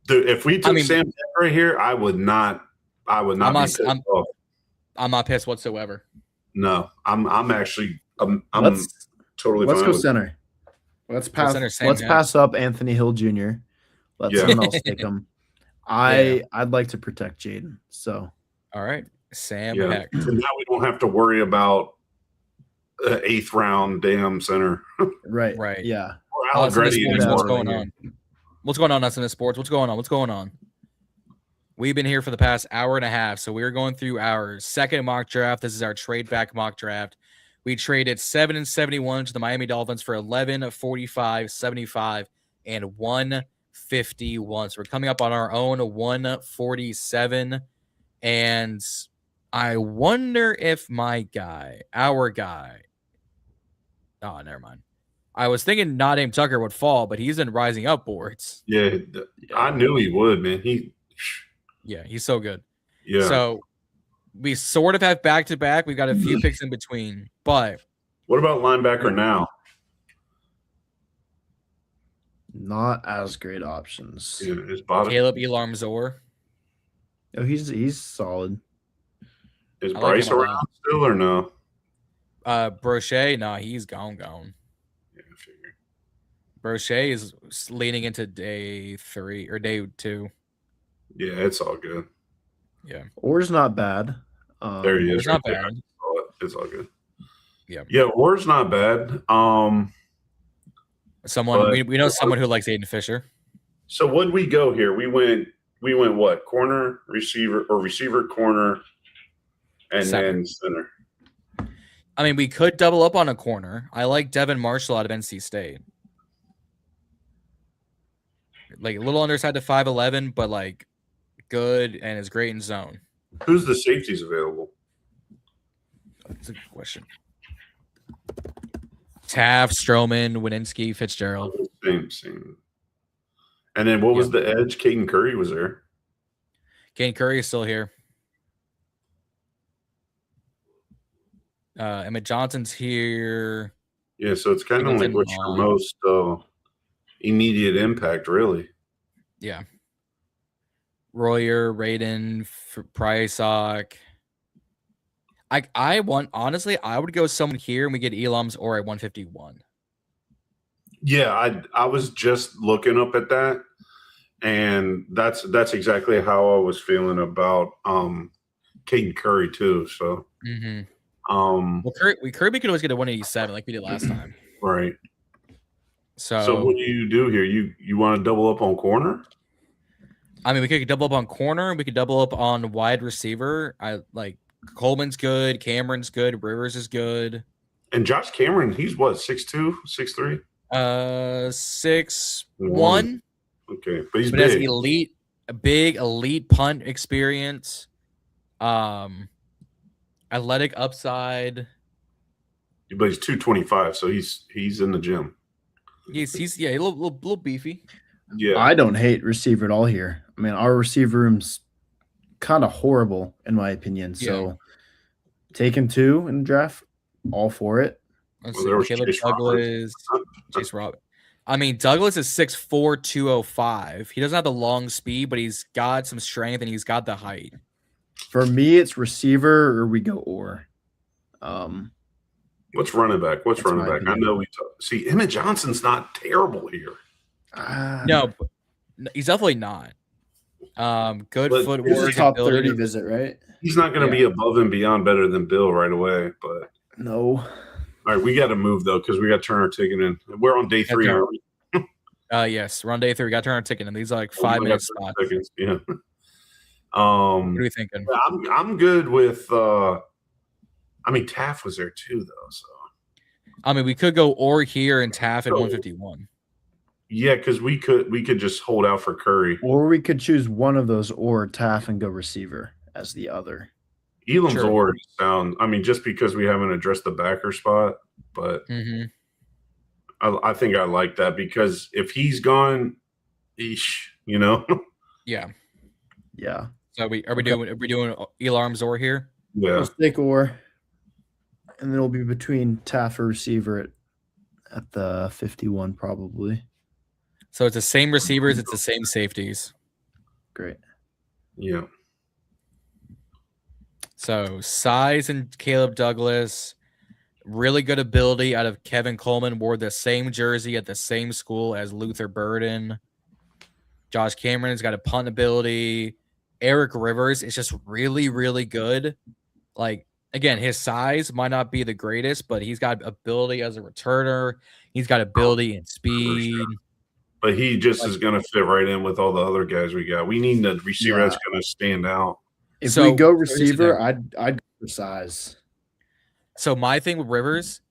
[SPEAKER 3] If we took Sam Hecht right here, I would not. I'm
[SPEAKER 1] not pissed whatsoever.
[SPEAKER 3] No, I'm actually totally.
[SPEAKER 2] Let's
[SPEAKER 3] fine
[SPEAKER 2] go
[SPEAKER 3] with
[SPEAKER 2] center. Let's pass up Anthony Hill Jr. Let someone else take him. I'd like to protect Jaden. So,
[SPEAKER 1] all right, Sam Hecht.
[SPEAKER 3] So now we don't have to worry about 8th round damn center.
[SPEAKER 2] Right.
[SPEAKER 1] Yeah.
[SPEAKER 3] What's
[SPEAKER 1] going on? What's going on, SMS Sports? What's going on? We've been here for the past hour and a half, so we're going through our second mock draft. This is our trade back mock draft. We traded 7 and 71 to the Miami Dolphins for 11, 45, 75, and 151. So we're coming up on our own 147. And I wonder if our guy. Oh, never mind. I was thinking Not Named Tucker would fall, but he's in rising up boards.
[SPEAKER 3] Yeah, I knew he would, man.
[SPEAKER 1] He's so good.
[SPEAKER 3] Yeah.
[SPEAKER 1] So we sort of have back-to-back. We've got a few picks in between, but
[SPEAKER 3] what about linebacker now?
[SPEAKER 2] Not as great options.
[SPEAKER 3] Yeah,
[SPEAKER 1] Caleb Elarmzor.
[SPEAKER 2] Oh, he's solid.
[SPEAKER 3] Is Bryce around still or no?
[SPEAKER 1] Brochet, no, he's gone.
[SPEAKER 3] Yeah, I figured.
[SPEAKER 1] Brochet is leaning into day 3 or day 2.
[SPEAKER 3] Yeah, it's all good.
[SPEAKER 1] Yeah.
[SPEAKER 2] Orr's not bad.
[SPEAKER 3] There he is.
[SPEAKER 1] It's not bad.
[SPEAKER 3] It's all good.
[SPEAKER 1] Yeah.
[SPEAKER 3] Yeah, Orr's not bad.
[SPEAKER 1] We know someone who likes Aiden Fisher.
[SPEAKER 3] So what'd we go here? We went what? Corner, receiver, corner, and then center.
[SPEAKER 1] I mean, we could double up on a corner. I like Devin Marshall out of NC State. Like a little underside to 5'11", but like good and is great in zone.
[SPEAKER 3] Who's the safeties available?
[SPEAKER 1] That's a good question. Taft, Stroman, Wininski, Fitzgerald.
[SPEAKER 3] Same. And then what was the edge? Caden Curry was there.
[SPEAKER 1] Caden Curry is still here. Emmett Johnson's here.
[SPEAKER 3] Yeah, so it's kind of like what's your most immediate impact, really.
[SPEAKER 1] Yeah. Royer, Raiden, Prysock. I would go someone here and we get Elam's or at 151.
[SPEAKER 3] Yeah, I was just looking up at that And that's exactly how I was feeling about Caden Curry too. So
[SPEAKER 1] well, Kirby could always get a 187 like we did last time.
[SPEAKER 3] Right.
[SPEAKER 1] So
[SPEAKER 3] what do you do here? You want to double up on corner?
[SPEAKER 1] I mean, we could double up on corner. We could double up on wide receiver. I like Coleman's good. Cameron's good. Rivers is good.
[SPEAKER 3] And Josh Cameron, he's what, 6'2", 6'3"?
[SPEAKER 1] 6'1".
[SPEAKER 3] Okay, but he's
[SPEAKER 1] has
[SPEAKER 3] big.
[SPEAKER 1] elite punt experience. Athletic upside.
[SPEAKER 3] But he's 225, so he's in the gym.
[SPEAKER 1] He's a little beefy.
[SPEAKER 3] Yeah,
[SPEAKER 2] I don't hate receiver at all here. I mean, our receiver room's kind of horrible in my opinion. So taking 2 in the draft, all for it.
[SPEAKER 1] Let's see. Caleb Douglas, Chase Robert. I mean, Douglas is 6'4", 205. He doesn't have the long speed, but he's got some strength and he's got the height.
[SPEAKER 2] For me, it's receiver or we go or.
[SPEAKER 3] What's running back? I know see Emmett Johnson's not terrible here.
[SPEAKER 1] No, he's definitely not. Good footwork.
[SPEAKER 2] This is a top 30 visit, right?
[SPEAKER 3] He's not going to be above and beyond better than Bill right away, but
[SPEAKER 2] no.
[SPEAKER 3] All right, we got to move though because we got to turn our ticket in. We're on day 3, aren't we?
[SPEAKER 1] Yes, we're on day 3. We got to turn our ticket in. These are like 5-minute spots.
[SPEAKER 3] Seconds. Yeah.
[SPEAKER 1] What are you thinking?
[SPEAKER 3] I'm good with. I mean, Taft was there too, though. So.
[SPEAKER 1] I mean, we could go or here and Taft at 151.
[SPEAKER 3] Yeah, because we could just hold out for Curry,
[SPEAKER 2] or we could choose one of those or Taft and go receiver as the other.
[SPEAKER 3] Elam's already sound. I mean, just because we haven't addressed the backer spot, but I think I like that because if he's gone, you know.
[SPEAKER 2] Yeah.
[SPEAKER 1] So are we doing Elarms or here?
[SPEAKER 3] Yeah.
[SPEAKER 2] Let's take or, and then it'll be between Taft or receiver at the 51 probably.
[SPEAKER 1] So it's the same receivers, it's the same safeties.
[SPEAKER 2] Great.
[SPEAKER 3] Yeah.
[SPEAKER 1] So size and Caleb Douglas, really good ability out of Kevin Coleman, wore the same jersey at the same school as Luther Burden. Josh Cameron's got a punt ability. Eric Rivers is just really, really good. Like, again, his size might not be the greatest, but he's got ability as a returner. He's got ability and speed.
[SPEAKER 3] But he just is going to fit right in with all the other guys we got. We need a receiver that's going to stand out.
[SPEAKER 2] If we go receiver, I'd go for size.
[SPEAKER 1] So my thing with Rivers,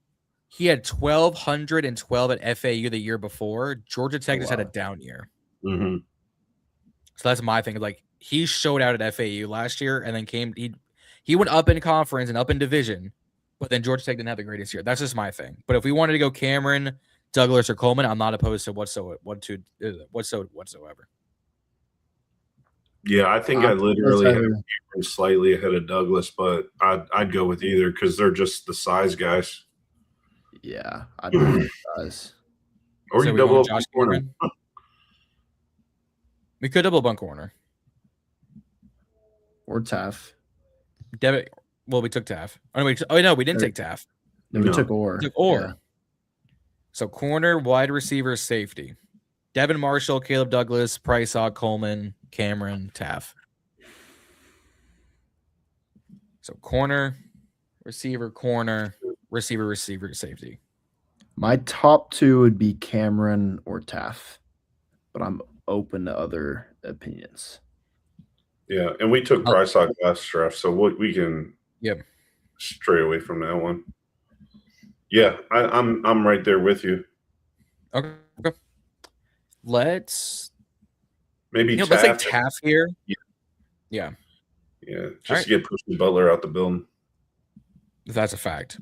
[SPEAKER 1] he had 1,212 at FAU the year before. Georgia Tech just had a down year.
[SPEAKER 3] Mm-hmm.
[SPEAKER 1] So that's my thing. Like, he showed out at FAU last year and then he went up in conference and up in division, but then Georgia Tech didn't have the greatest year. That's just my thing. But if we wanted to go Cameron, Douglas, or Coleman, I'm not opposed to whatsoever.
[SPEAKER 3] Yeah, I think I literally have Cameron slightly ahead of Douglas, but I'd go with either because they're just the size guys.
[SPEAKER 2] Yeah, I'd go with size.
[SPEAKER 3] Or you double up
[SPEAKER 1] Josh
[SPEAKER 3] corner.
[SPEAKER 1] We could double up on corner.
[SPEAKER 2] Or Taft.
[SPEAKER 1] Well, we took Taft. Oh, no, we didn't take Taft.
[SPEAKER 2] No, we took or.
[SPEAKER 1] Yeah. So corner, wide receiver, safety. Devin Marshall, Caleb Douglas, Priceock, Coleman, Cameron, Taft. So corner, receiver, safety.
[SPEAKER 2] My top 2 would be Cameron or Taft, but I'm open to other opinions.
[SPEAKER 3] Yeah, and we took Priceock last draft, so we can stray away from that one. Yeah, I'm right there with you.
[SPEAKER 1] Okay. Let's
[SPEAKER 3] maybe
[SPEAKER 1] let's take Taft here. Yeah.
[SPEAKER 3] Just to get Percy Butler out the building.
[SPEAKER 1] That's a fact.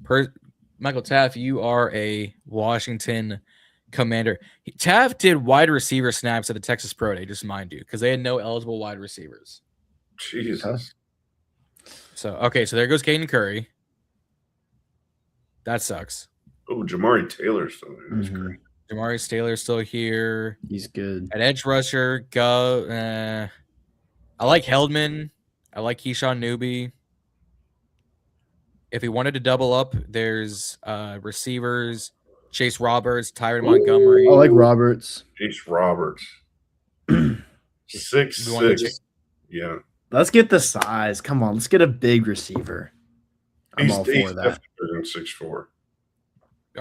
[SPEAKER 1] Michael Taft, you are a Washington Commander. Taft did wide receiver snaps at the Texas Pro Day, just mind you, because they had no eligible wide receivers.
[SPEAKER 3] Jesus.
[SPEAKER 1] So there goes Caden Curry. That sucks.
[SPEAKER 3] Oh, Jamari Taylor's still there. That's great.
[SPEAKER 1] Jamari Taylor's still here.
[SPEAKER 2] He's good.
[SPEAKER 1] At edge rusher, I like Heldman. I like Keyshawn Newby. If he wanted to double up, there's receivers, Chase Roberts, Tyron Montgomery.
[SPEAKER 2] I like Roberts.
[SPEAKER 3] Chase Roberts. 6'6". Yeah.
[SPEAKER 2] Let's get the size. Come on, let's get a big receiver. I'm all for that.
[SPEAKER 3] 6'4".
[SPEAKER 1] All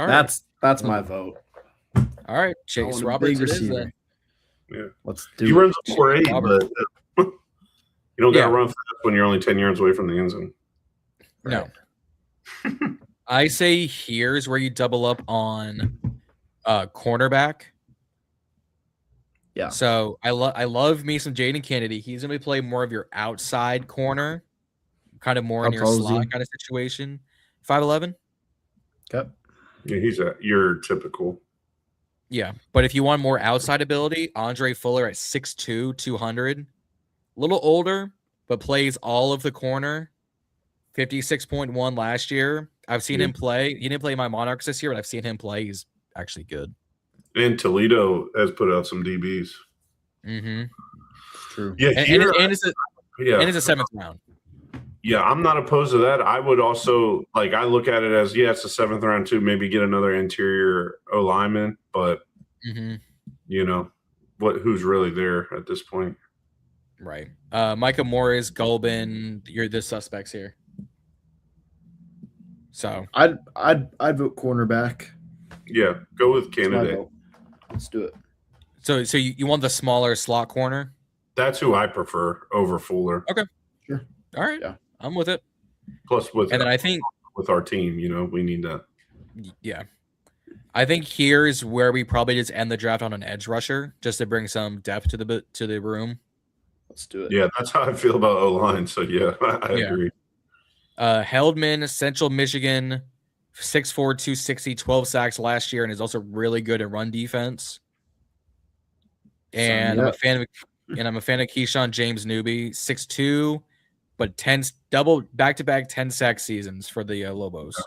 [SPEAKER 1] right.
[SPEAKER 2] That's my vote.
[SPEAKER 1] All right, Chase Roberts it is then.
[SPEAKER 2] Yeah, let's do.
[SPEAKER 3] He runs a 4.8, but you don't got to run fast when you're only 10 yards away from the end zone.
[SPEAKER 1] No. I say here's where you double up on cornerback.
[SPEAKER 2] Yeah.
[SPEAKER 1] So I love me some Jaden Kennedy. He's gonna play more of your outside corner, kind of more in your slot kind of situation. 5'11".
[SPEAKER 2] Okay.
[SPEAKER 3] Yeah, he's your typical.
[SPEAKER 1] Yeah, but if you want more outside ability, Andre Fuller at 6'2", 200, a little older, but plays all of the corner. 56.1 last year. I've seen him play. He didn't play my Monarchs this year, but I've seen him play. He's actually good.
[SPEAKER 3] And Toledo has put out some DBs.
[SPEAKER 1] Mm-hmm.
[SPEAKER 2] True.
[SPEAKER 3] Yeah,
[SPEAKER 1] and it's a seventh round.
[SPEAKER 3] Yeah, I'm not opposed to that. I would also I look at it as it's a seventh round too. Maybe get another interior O lineman, but who's really there at this point?
[SPEAKER 1] Right. Micah Morris, Gulbin, you're the suspects here. So
[SPEAKER 2] I'd vote cornerback.
[SPEAKER 3] Yeah, go with candidate.
[SPEAKER 2] Let's do it.
[SPEAKER 1] So you want the smaller slot corner?
[SPEAKER 3] That's who I prefer over Fuller.
[SPEAKER 1] Okay.
[SPEAKER 2] Sure.
[SPEAKER 1] All right.
[SPEAKER 2] Yeah.
[SPEAKER 1] I'm with it.
[SPEAKER 3] Plus
[SPEAKER 1] then I think
[SPEAKER 3] with our team, we need that.
[SPEAKER 1] Yeah. I think here's where we probably just end the draft on an edge rusher just to bring some depth to the room.
[SPEAKER 2] Let's do it.
[SPEAKER 3] Yeah, that's how I feel about O-line. So yeah, I agree.
[SPEAKER 1] Heldman, Central Michigan, 6'4", 260, 12 sacks last year, and is also really good at run defense. And I'm a fan of Keyshawn James Newby, 6'2", but 10 double back-to-back 10-sack seasons for the Lobos.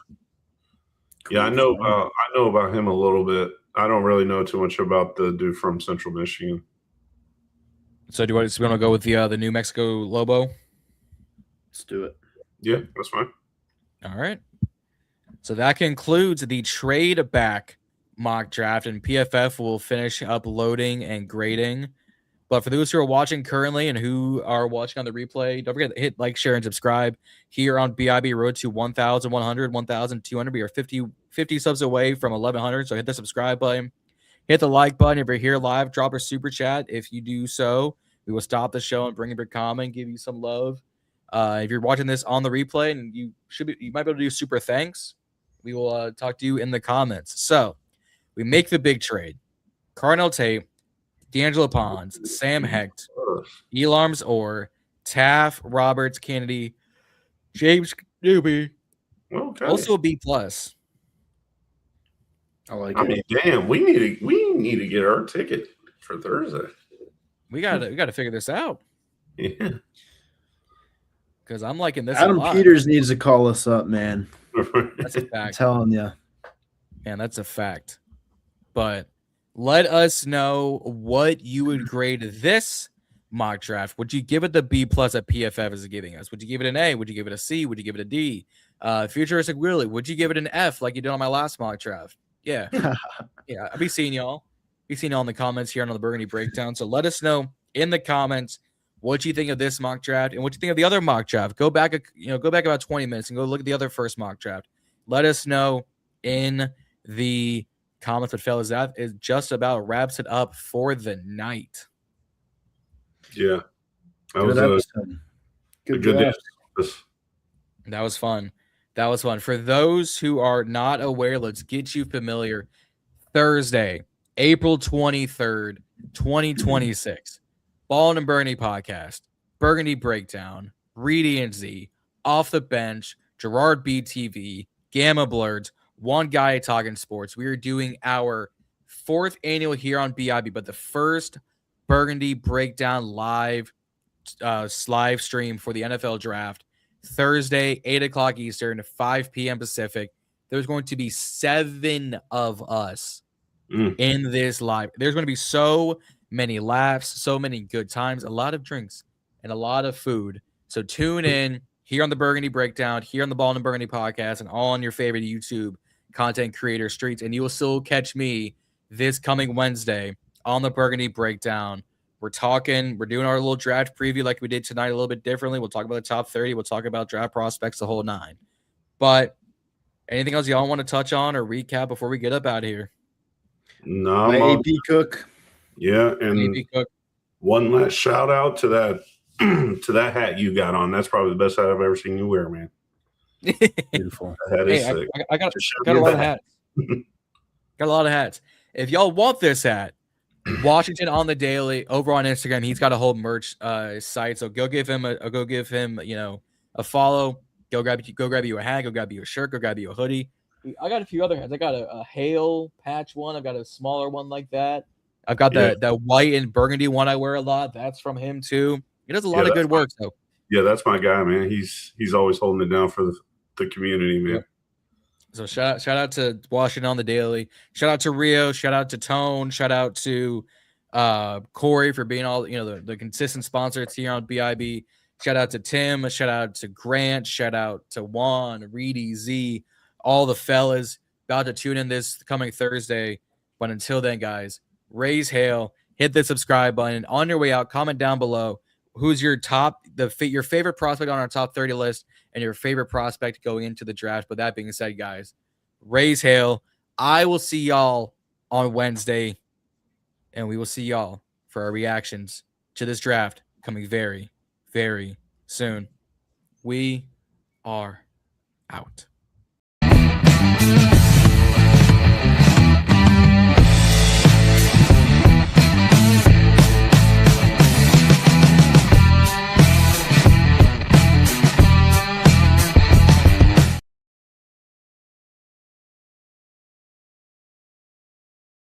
[SPEAKER 3] Yeah, I know about him a little bit. I don't really know too much about the dude from Central Michigan.
[SPEAKER 1] So do we want to go with the New Mexico Lobo?
[SPEAKER 2] Let's do it.
[SPEAKER 3] Yeah, that's fine.
[SPEAKER 1] All right. So that concludes the trade back mock draft, and PFF will finish uploading and grading. But for those who are watching currently and who are watching on the replay, don't forget to hit like, share, and subscribe here on BIB Road to 1,100, 1,200. We are 50 subs away from 1,100, so hit the subscribe button. Hit the like button. If you're here live, drop a super chat. If you do so, we will stop the show and bring up your comment, give you some love. If you're watching this on the replay, and you might be able to do super thanks, we will talk to you in the comments. So we make the big trade. Carnell Tate, D'Angelo Pons, Sam Hecht, Elarms Orr, Taff, Roberts, Kennedy, James Newby.
[SPEAKER 3] Okay.
[SPEAKER 1] Also a B+.
[SPEAKER 3] I mean, damn, we need to get our ticket for Thursday.
[SPEAKER 1] We gotta figure this out.
[SPEAKER 3] Yeah.
[SPEAKER 1] Because I'm liking this.
[SPEAKER 2] Adam Peters needs to call us up, man.
[SPEAKER 1] That's a fact.
[SPEAKER 2] I'm telling you.
[SPEAKER 1] Man, that's a fact. But let us know what you would grade this mock draft. Would you give it the B+ that PFF is giving us? Would you give it an A? Would you give it a C? Would you give it a D? Futuristic Willie, would you give it an F like you did on my last mock draft? Yeah. Yeah. I'll be seeing y'all. Be seeing y'all in the comments here on the Burgundy Breakdown. So let us know in the comments what you think of this mock draft and what you think of the other mock draft. Go back about 20 minutes and go look at the other first mock draft. Let us know in the comments. But fellas, that is just about wraps it up for the night.
[SPEAKER 3] Yeah.
[SPEAKER 2] That was good
[SPEAKER 3] day.
[SPEAKER 1] That was fun. That was fun. For those who are not aware, let's get you familiar. Thursday, April 23rd, 2026. Ballin and Burgundy podcast, Burgundy Breakdown, Reedy and Z, Off the Bench, Gerard BTV, Gamma Blurred, One Guy Talking Sports. We are doing our 4th annual here on BIB, but the first Burgundy Breakdown live stream for the NFL draft. Thursday, 8 o'clock Eastern, 5 p.m. Pacific. There's going to be 7 of us in this live. There's going to be so many laughs, so many good times, a lot of drinks, and a lot of food. So tune in here on the Burgundy Breakdown, here on the Ballin and Burgundy podcast, and all on your favorite YouTube content creator streets. And you will still catch me this coming Wednesday on the Burgundy Breakdown We're doing our little draft preview like we did tonight a little bit differently. We'll talk about the top 30. We'll talk about draft prospects, the whole 9. But anything else y'all want to touch on or recap before we get up out of here?
[SPEAKER 3] No,
[SPEAKER 2] my AP Cook.
[SPEAKER 3] Yeah, and
[SPEAKER 1] AP Cook.
[SPEAKER 3] One last shout out to that to that hat you got on. That's probably the best hat I've ever seen you wear, man.
[SPEAKER 2] Beautiful.
[SPEAKER 3] That hat is sick.
[SPEAKER 1] I got a lot of hats. Got a lot of hats. If y'all want this hat, Washington on the Daily over on Instagram. He's got a whole merch site, so go give him a follow. Go grab you a hat. Go grab you a shirt. Go grab you a hoodie. I got a few other hats. I got a hail patch one. I've got a smaller one like that. I've got the white and burgundy one I wear a lot. That's from him too. He does a lot of good work. So
[SPEAKER 3] yeah, that's my guy, man. He's always holding it down for the community, man. Yep.
[SPEAKER 1] So shout out to Washington on the Daily. Shout out to Rio. Shout out to Tone. Shout out to Corey for being all the consistent sponsors here on BIB. Shout out to Tim. Shout out to Grant. Shout out to Juan, Reedy, Z, all the fellas about to tune in this coming Thursday. But until then, guys, raise hail. Hit the subscribe button. On your way out, comment down below who's your your favorite prospect on our top 30 list and your favorite prospect going into the draft. But that being said, guys, raise hail. I will see y'all on Wednesday, and we will see y'all for our reactions to this draft coming very, very soon. We are out.